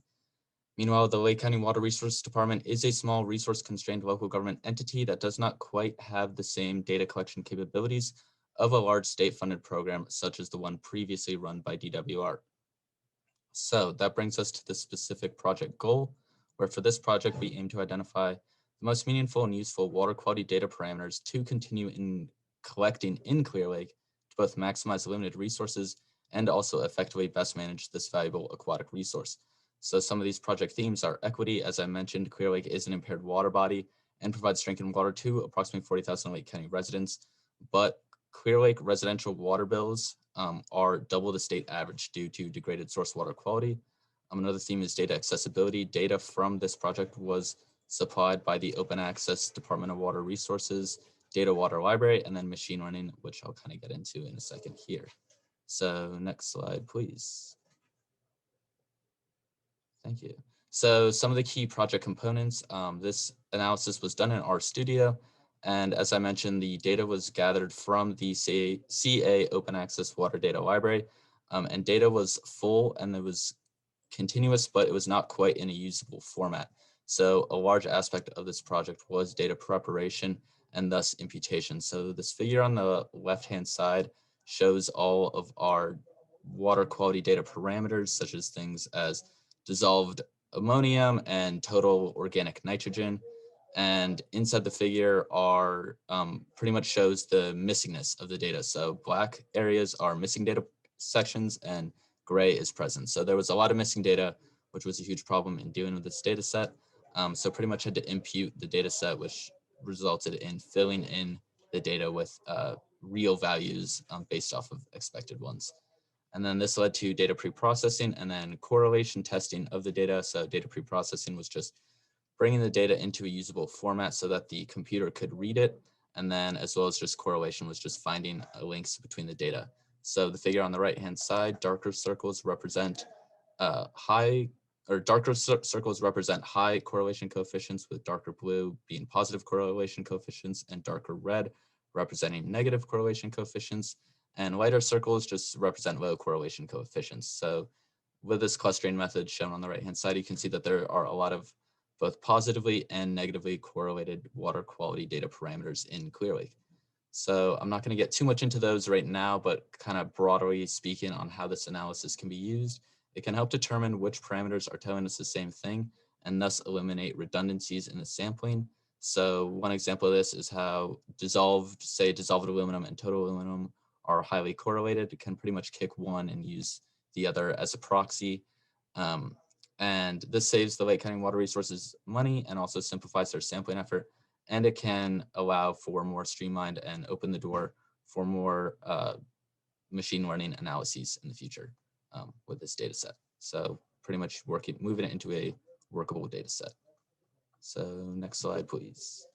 Meanwhile, the Lake County Water Resources Department is a small resource-constrained local government entity that does not quite have the same data collection capabilities of a large state-funded program such as the one previously run by DWR. So that brings us to the specific project goal, where for this project, we aim to identify the most meaningful and useful water quality data parameters to continue in collecting in Clear Lake to both maximize limited resources and also effectively best manage this valuable aquatic resource. So some of these project themes are equity. As I mentioned, Clear Lake is an impaired water body and provides drinking water to approximately 40,000 Lake County residents, but Clear Lake residential water bills are double the state average due to degraded source water quality. Another theme is data accessibility. Data from this project was supplied by the Open Access Department of Water Resources Data Water Library, and then machine learning, which I'll kind of get into in a second here. So next slide, please. Thank you. So some of the key project components, this analysis was done in RStudio. And as I mentioned, the data was gathered from the CA Open Access Water Data Library. And data was full and it was continuous, but it was not quite in a usable format. So a large aspect of this project was data preparation and thus imputation. So this figure on the left-hand side shows all of our water quality data parameters, such as things as dissolved ammonium and total organic nitrogen. And inside the figure are pretty much shows the missingness of the data. So black areas are missing data sections and gray is present. So there was a lot of missing data, which was a huge problem in dealing with this data set. So pretty much had to impute the data set, which resulted in filling in the data with real values based off of expected ones. And then this led to data pre-processing and then correlation testing of the data. So data pre-processing was just bringing the data into a usable format so that the computer could read it. And then as well as just correlation was just finding links between the data. So the figure on the right-hand side, darker circles represent high or darker circles represent high correlation coefficients, with darker blue being positive correlation coefficients and darker red representing negative correlation coefficients. And lighter circles just represent low correlation coefficients. So with this clustering method shown on the right-hand side, you can see that there are a lot of both positively and negatively correlated water quality data parameters in Clear Lake. So I'm not going to get too much into those right now, but kind of broadly speaking on how this analysis can be used, it can help determine which parameters are telling us the same thing and thus eliminate redundancies in the sampling. So one example of this is how dissolved aluminum and total aluminum are highly correlated. It can pretty much kick one and use the other as a proxy. And this saves the Lake County Water Resources money and also simplifies their sampling effort. And it can allow for more streamlined and open the door for more machine learning analyses in the future with this data set. So pretty much moving it into a workable data set. So next slide, please.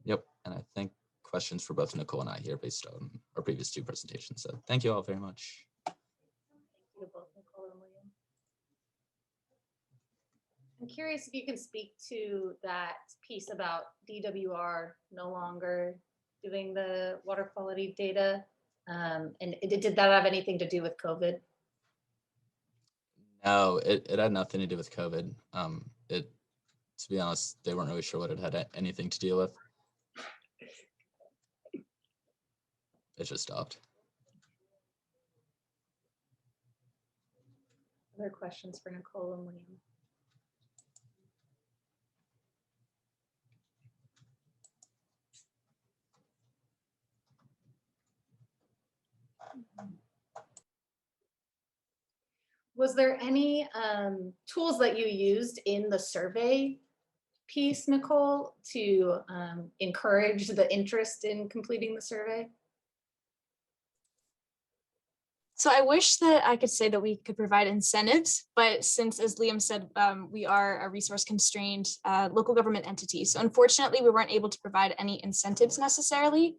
Yep, and I think questions for both Nicole and I here based on our previous two presentations. So thank you all very much. Thank you to both Nicole and William. I'm curious if you can speak to that piece about DWR no longer doing the water quality data. And did that have anything to do with COVID? No, it had nothing to do with COVID. To be honest, they weren't really sure what it had anything to deal with. It just stopped. Other questions for Nicole and William? Was there any tools that you used in the survey piece, Nicole, to encourage the interest in completing the survey? So I wish that I could say that we could provide incentives, but since, as Liam said, we are a resource constrained local government entity. So unfortunately, we weren't able to provide any incentives necessarily,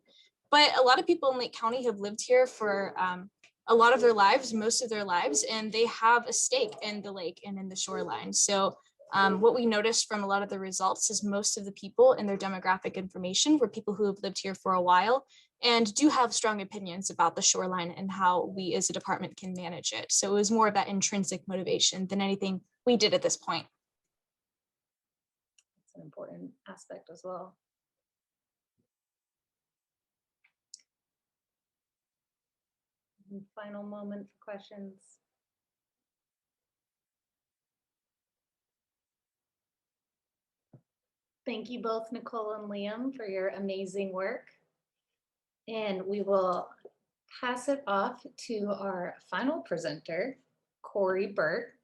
but a lot of people in Lake County have lived here for a lot of their lives, most of their lives, and they have a stake in the lake and in the shoreline. So what we noticed from a lot of the results is most of the people in their demographic information were people who have lived here for a while and do have strong opinions about the shoreline and how we as a department can manage it. So it was more of that intrinsic motivation than anything we did at this point. That's an important aspect as well. And final moment for questions. Thank you both, Nicole and Liam, for your amazing work. And we will pass it off to our final presenter, Corey Burt.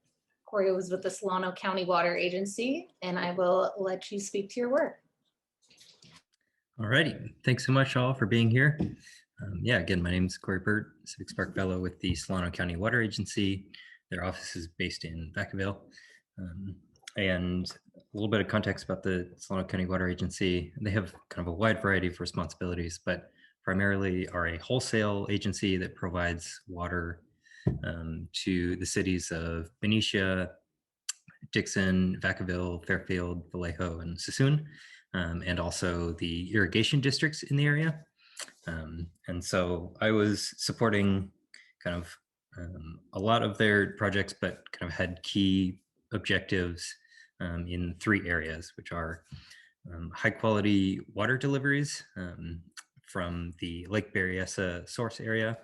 Corey was with the Solano County Water Agency, and I will let you speak to your work. All righty. Thanks so much all for being here. Yeah, again, my name is Corey Burt, Civic Spark Fellow with the Solano County Water Agency. Their office is based in Vacaville. And a little bit of context about the Solano County Water Agency. They have kind of a wide variety of responsibilities, but primarily are a wholesale agency that provides water to the cities of Benicia, Dixon, Vacaville, Fairfield, Vallejo, and Sassoon, and also the irrigation districts in the area. And so I was supporting kind of a lot of their projects, but kind of had key objectives in 3 areas, which are high quality water deliveries from the Lake Berryessa source area,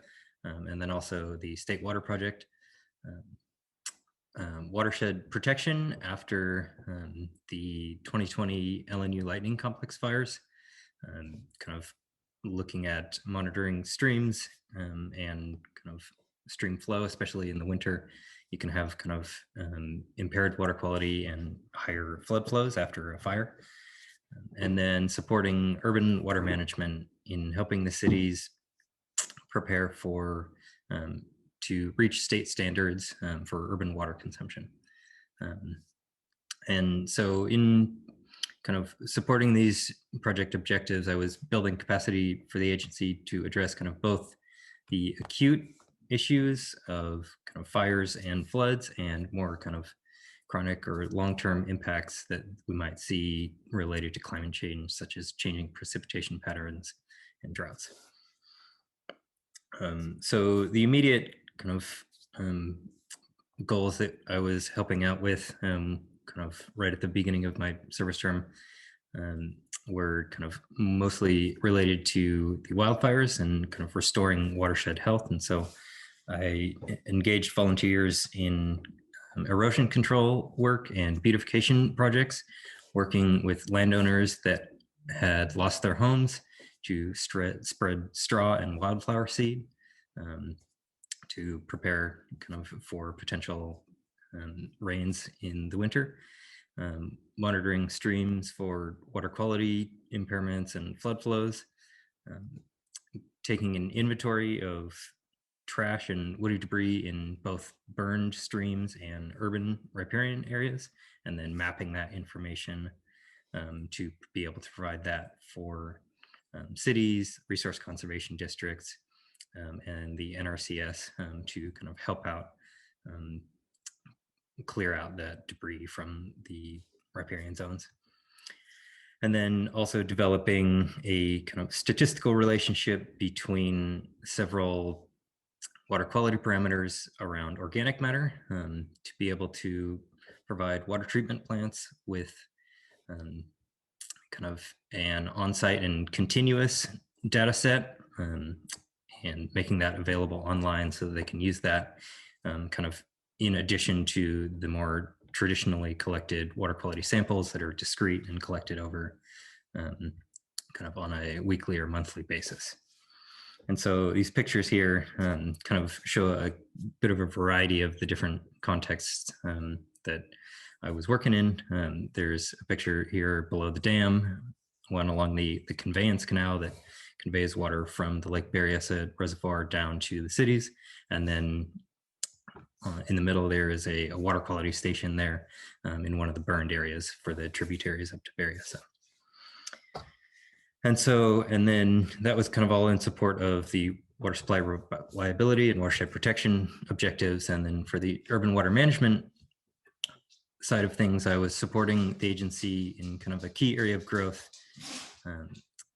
and then also the State Water Project, watershed protection after the 2020 LNU Lightning Complex fires, kind of looking at monitoring streams and kind of stream flow, especially in the winter. You can have kind of impaired water quality and higher flood flows after a fire. And then supporting urban water management in helping the cities prepare for to reach state standards for urban water consumption. And so in kind of supporting these project objectives, I was building capacity for the agency to address kind of both the acute issues of kind of fires and floods, and more kind of chronic or long-term impacts that we might see related to climate change, such as changing precipitation patterns and droughts. So the immediate kind of goals that I was helping out with kind of right at the beginning of my service term were kind of mostly related to the wildfires and kind of restoring watershed health. And so I engaged volunteers in erosion control work and beautification projects, working with landowners that had lost their homes to spread straw and wildflower seed to prepare kind of for potential rains in the winter. Monitoring streams for water quality impairments and flood flows, taking an inventory of trash and woody debris in both burned streams and urban riparian areas, and then mapping that information to be able to provide that for cities, resource conservation districts, and the NRCS to kind of help out clear out that debris from the riparian zones. And then also developing a kind of statistical relationship between several water quality parameters around organic matter to be able to provide water treatment plants with kind of an on-site and continuous data set and making that available online so that they can use that kind of in addition to the more traditionally collected water quality samples that are discrete and collected over kind of on a weekly or monthly basis. And so these pictures here kind of show a bit of a variety of the different contexts that I was working in. There's a picture here below the dam, one along the conveyance canal that conveys water from the Lake Berryessa Reservoir down to the cities. And then in the middle there is a water quality station there in one of the burned areas for the tributaries up to Berryessa. And then that was kind of all in support of the water supply reliability and watershed protection objectives. And then for the urban water management side of things, I was supporting the agency in kind of a key area of growth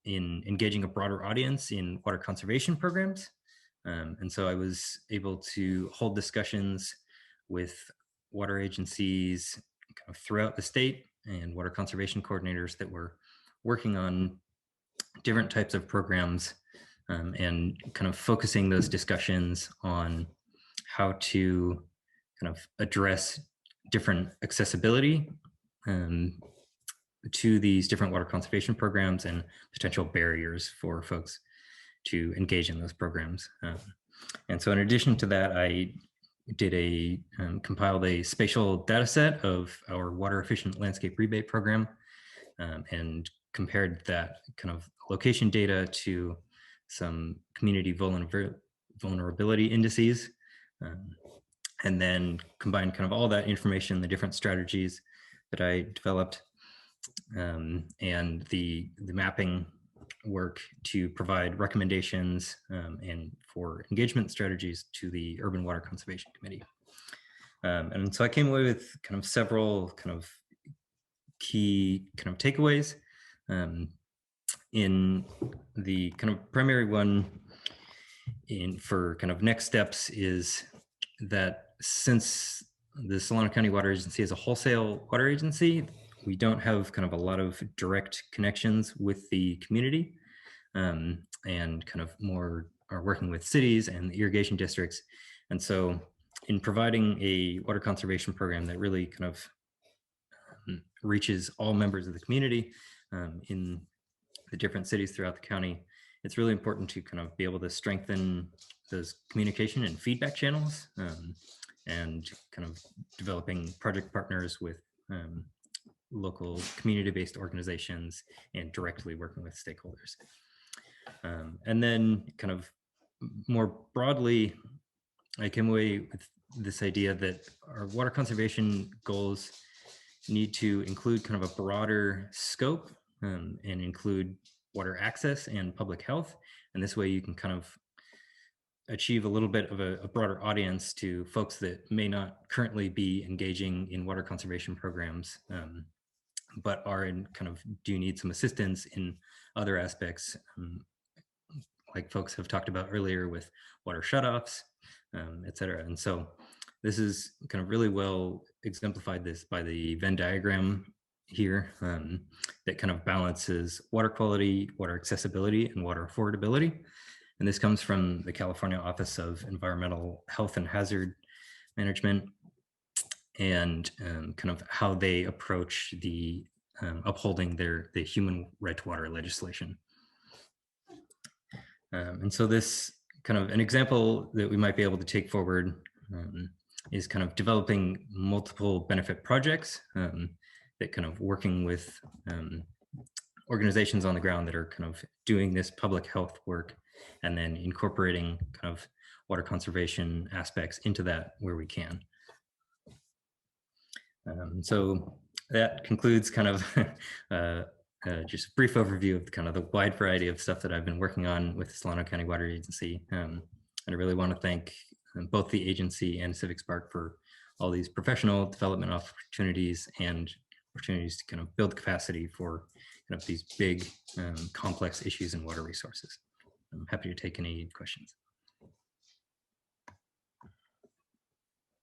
in engaging a broader audience in water conservation programs. And so I was able to hold discussions with water agencies kind of throughout the state and water conservation coordinators that were working on different types of programs and kind of focusing those discussions on how to kind of address different accessibility to these different water conservation programs and potential barriers for folks to engage in those programs. And so in addition to that, I did compiled a spatial data set of our water efficient landscape rebate program and compared that kind of location data to some community vulnerability indices, and then combined kind of all that information, the different strategies that I developed, and the mapping work to provide recommendations and for engagement strategies to the Urban Water Conservation Committee. And so I came away with kind of several kind of key kind of takeaways. In the kind of primary one for kind of next steps is that since the Solano County Water Agency is a wholesale water agency, we don't have kind of a lot of direct connections with the community and kind of more are working with cities and the irrigation districts. And so in providing a water conservation program that really kind of reaches all members of the community in the different cities throughout the county, it's really important to kind of be able to strengthen those communication and feedback channels and kind of developing project partners with local community-based organizations and directly working with stakeholders. And then kind of more broadly, I came away with this idea that our water conservation goals need to include kind of a broader scope and include water access and public health. And this way you can kind of achieve a little bit of a broader audience to folks that may not currently be engaging in water conservation programs, but are in kind of do need some assistance in other aspects, like folks have talked about earlier with water shutoffs, et cetera. And so this is kind of really well exemplified this by the Venn diagram here, that kind of balances water quality, water accessibility, and water affordability. And this comes from the California Office of Environmental Health and Hazard Management, and kind of how they approach the upholding the human right to water legislation. And so this kind of an example that we might be able to take forward is kind of developing multiple benefit projects that kind of working with organizations on the ground that are kind of doing this public health work, and then incorporating kind of water conservation aspects into that where we can. So that concludes kind of just a brief overview of kind of the wide variety of stuff that I've been working on with the Solano County Water Agency. And I really want to thank both the agency and Civic Spark for all these professional development opportunities and opportunities to kind of build capacity for kind of these big, complex issues in water resources. I'm happy to take any questions.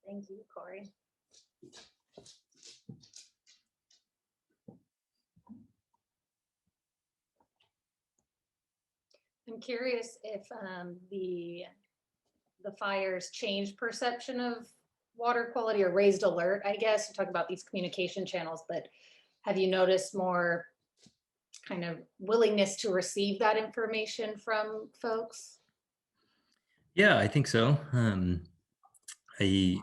Thank you, Corey. I'm curious if the fires changed perception of water quality or raised alert, I guess. You talk about these communication channels, but have you noticed more kind of willingness to receive that information from folks? Yeah, I think so. There's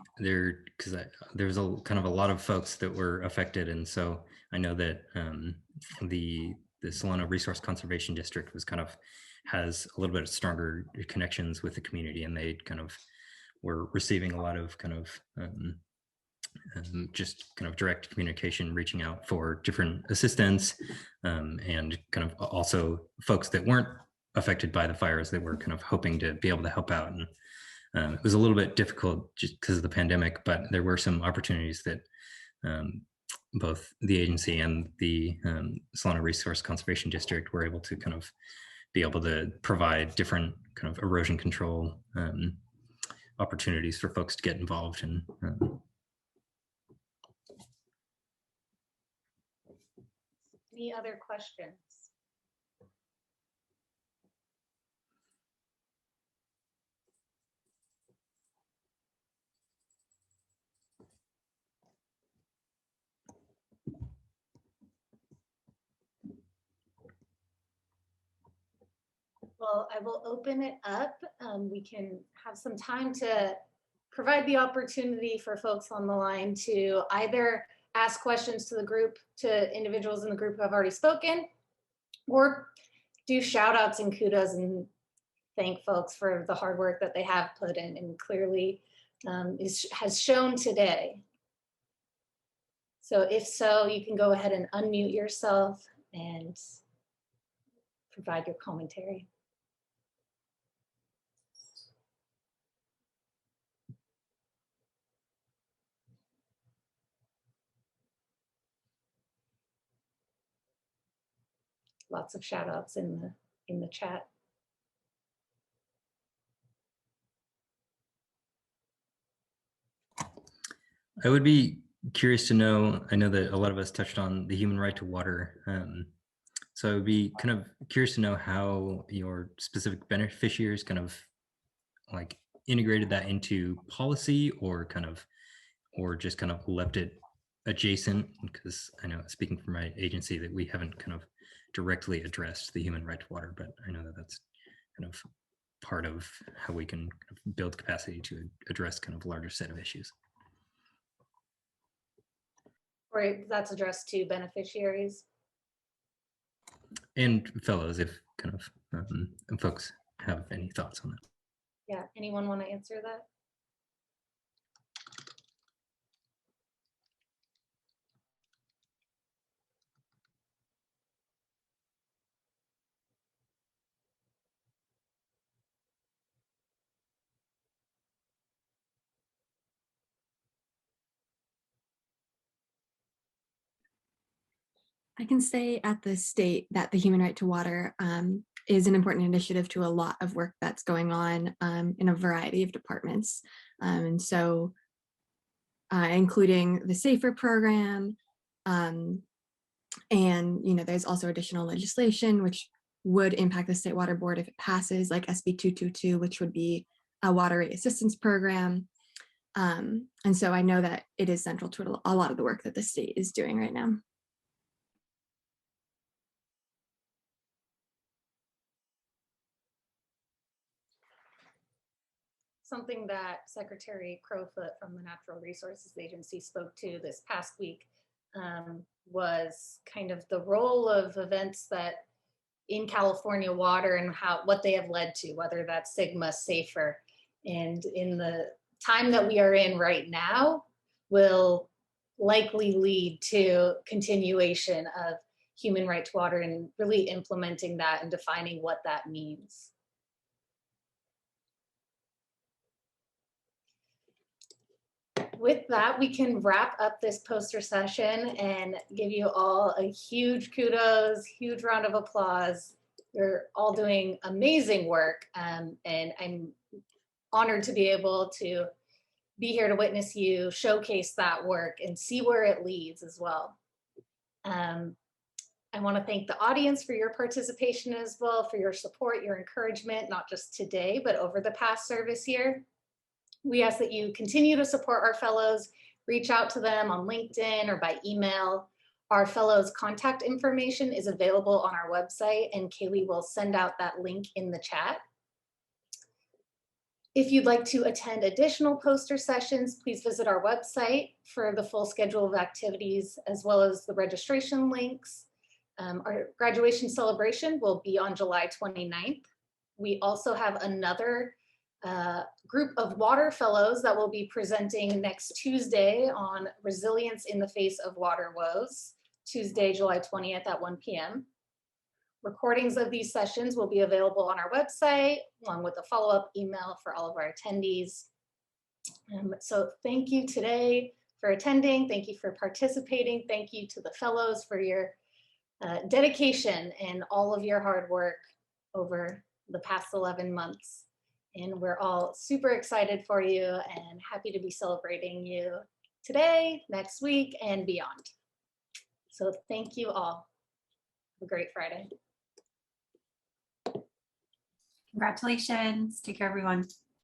a kind of a lot of folks that were affected, and so I know that the Solano Resource Conservation District was kind of has a little bit stronger connections with the community, and they kind of were receiving a lot of kind of just kind of direct communication, reaching out for different assistance, and kind of also folks that weren't affected by the fires that were kind of hoping to be able to help out. And it was a little bit difficult just because of the pandemic, but there were some opportunities that both the agency and the Solano Resource Conservation District were able to kind of be able to provide different kind of erosion control opportunities for folks to get involved in. Any other questions? Well, I will open it up. We can have some time to provide the opportunity for folks on the line to either ask questions to the group, to individuals in the group who have already spoken, or do shout outs and kudos and thank folks for the hard work that they have put in and clearly has shown today. So if so, you can go ahead and unmute yourself and provide your commentary. Lots of shout outs in the chat. I would be curious to know, I know that a lot of us touched on the human right to water. So I would be kind of curious to know how your specific beneficiaries kind of like integrated that into policy, or just kind of left it adjacent, because I know, speaking from my agency, that we haven't kind of directly addressed the human right to water, but I know that that's kind of part of how we can build capacity to address kind of a larger set of issues. Right, that's addressed to beneficiaries. And fellows, if kind of folks have any thoughts on that. Yeah, anyone want to answer that? I can say at the state that the Human Right to Water is an important initiative to a lot of work that's going on in a variety of departments. And so including the SAFER program, and there's also additional legislation which would impact the State Water Board if it passes, like SB 222, which would be a water rate assistance program. And so I know that it is central to a lot of the work that the state is doing right now. Something that Secretary Crowfoot from the Natural Resources Agency spoke to this past week was kind of the role of events that in California water and what they have led to, whether that's Sigma, SAFER, and in the time that we are in right now will likely lead to continuation of human right to water and really implementing that and defining what that means. With that, we can wrap up this poster session and give you all a huge kudos, huge round of applause. You're all doing amazing work, and I'm honored to be able to be here to witness you showcase that work and see where it leads as well. I want to thank the audience for your participation as well, for your support, your encouragement, not just today, but over the past service year. We ask that you continue to support our fellows, reach out to them on LinkedIn or by email. Our fellows' contact information is available on our website, and Kaylee will send out that link in the chat. If you'd like to attend additional poster sessions, please visit our website for the full schedule of activities, as well as the registration links. Our graduation celebration will be on July 29th. We also have another group of water fellows that will be presenting next Tuesday on resilience in the face of water woes, Tuesday, July 20th at 1 p.m. Recordings of these sessions will be available on our website, along with a follow-up email for all of our attendees. So thank you today for attending. Thank you for participating. Thank you to the fellows for your dedication and all of your hard work over the past 11 months. And we're all super excited for you and happy to be celebrating you today, next week, and beyond. So thank you all. Have a great Friday. Congratulations. Take care, everyone.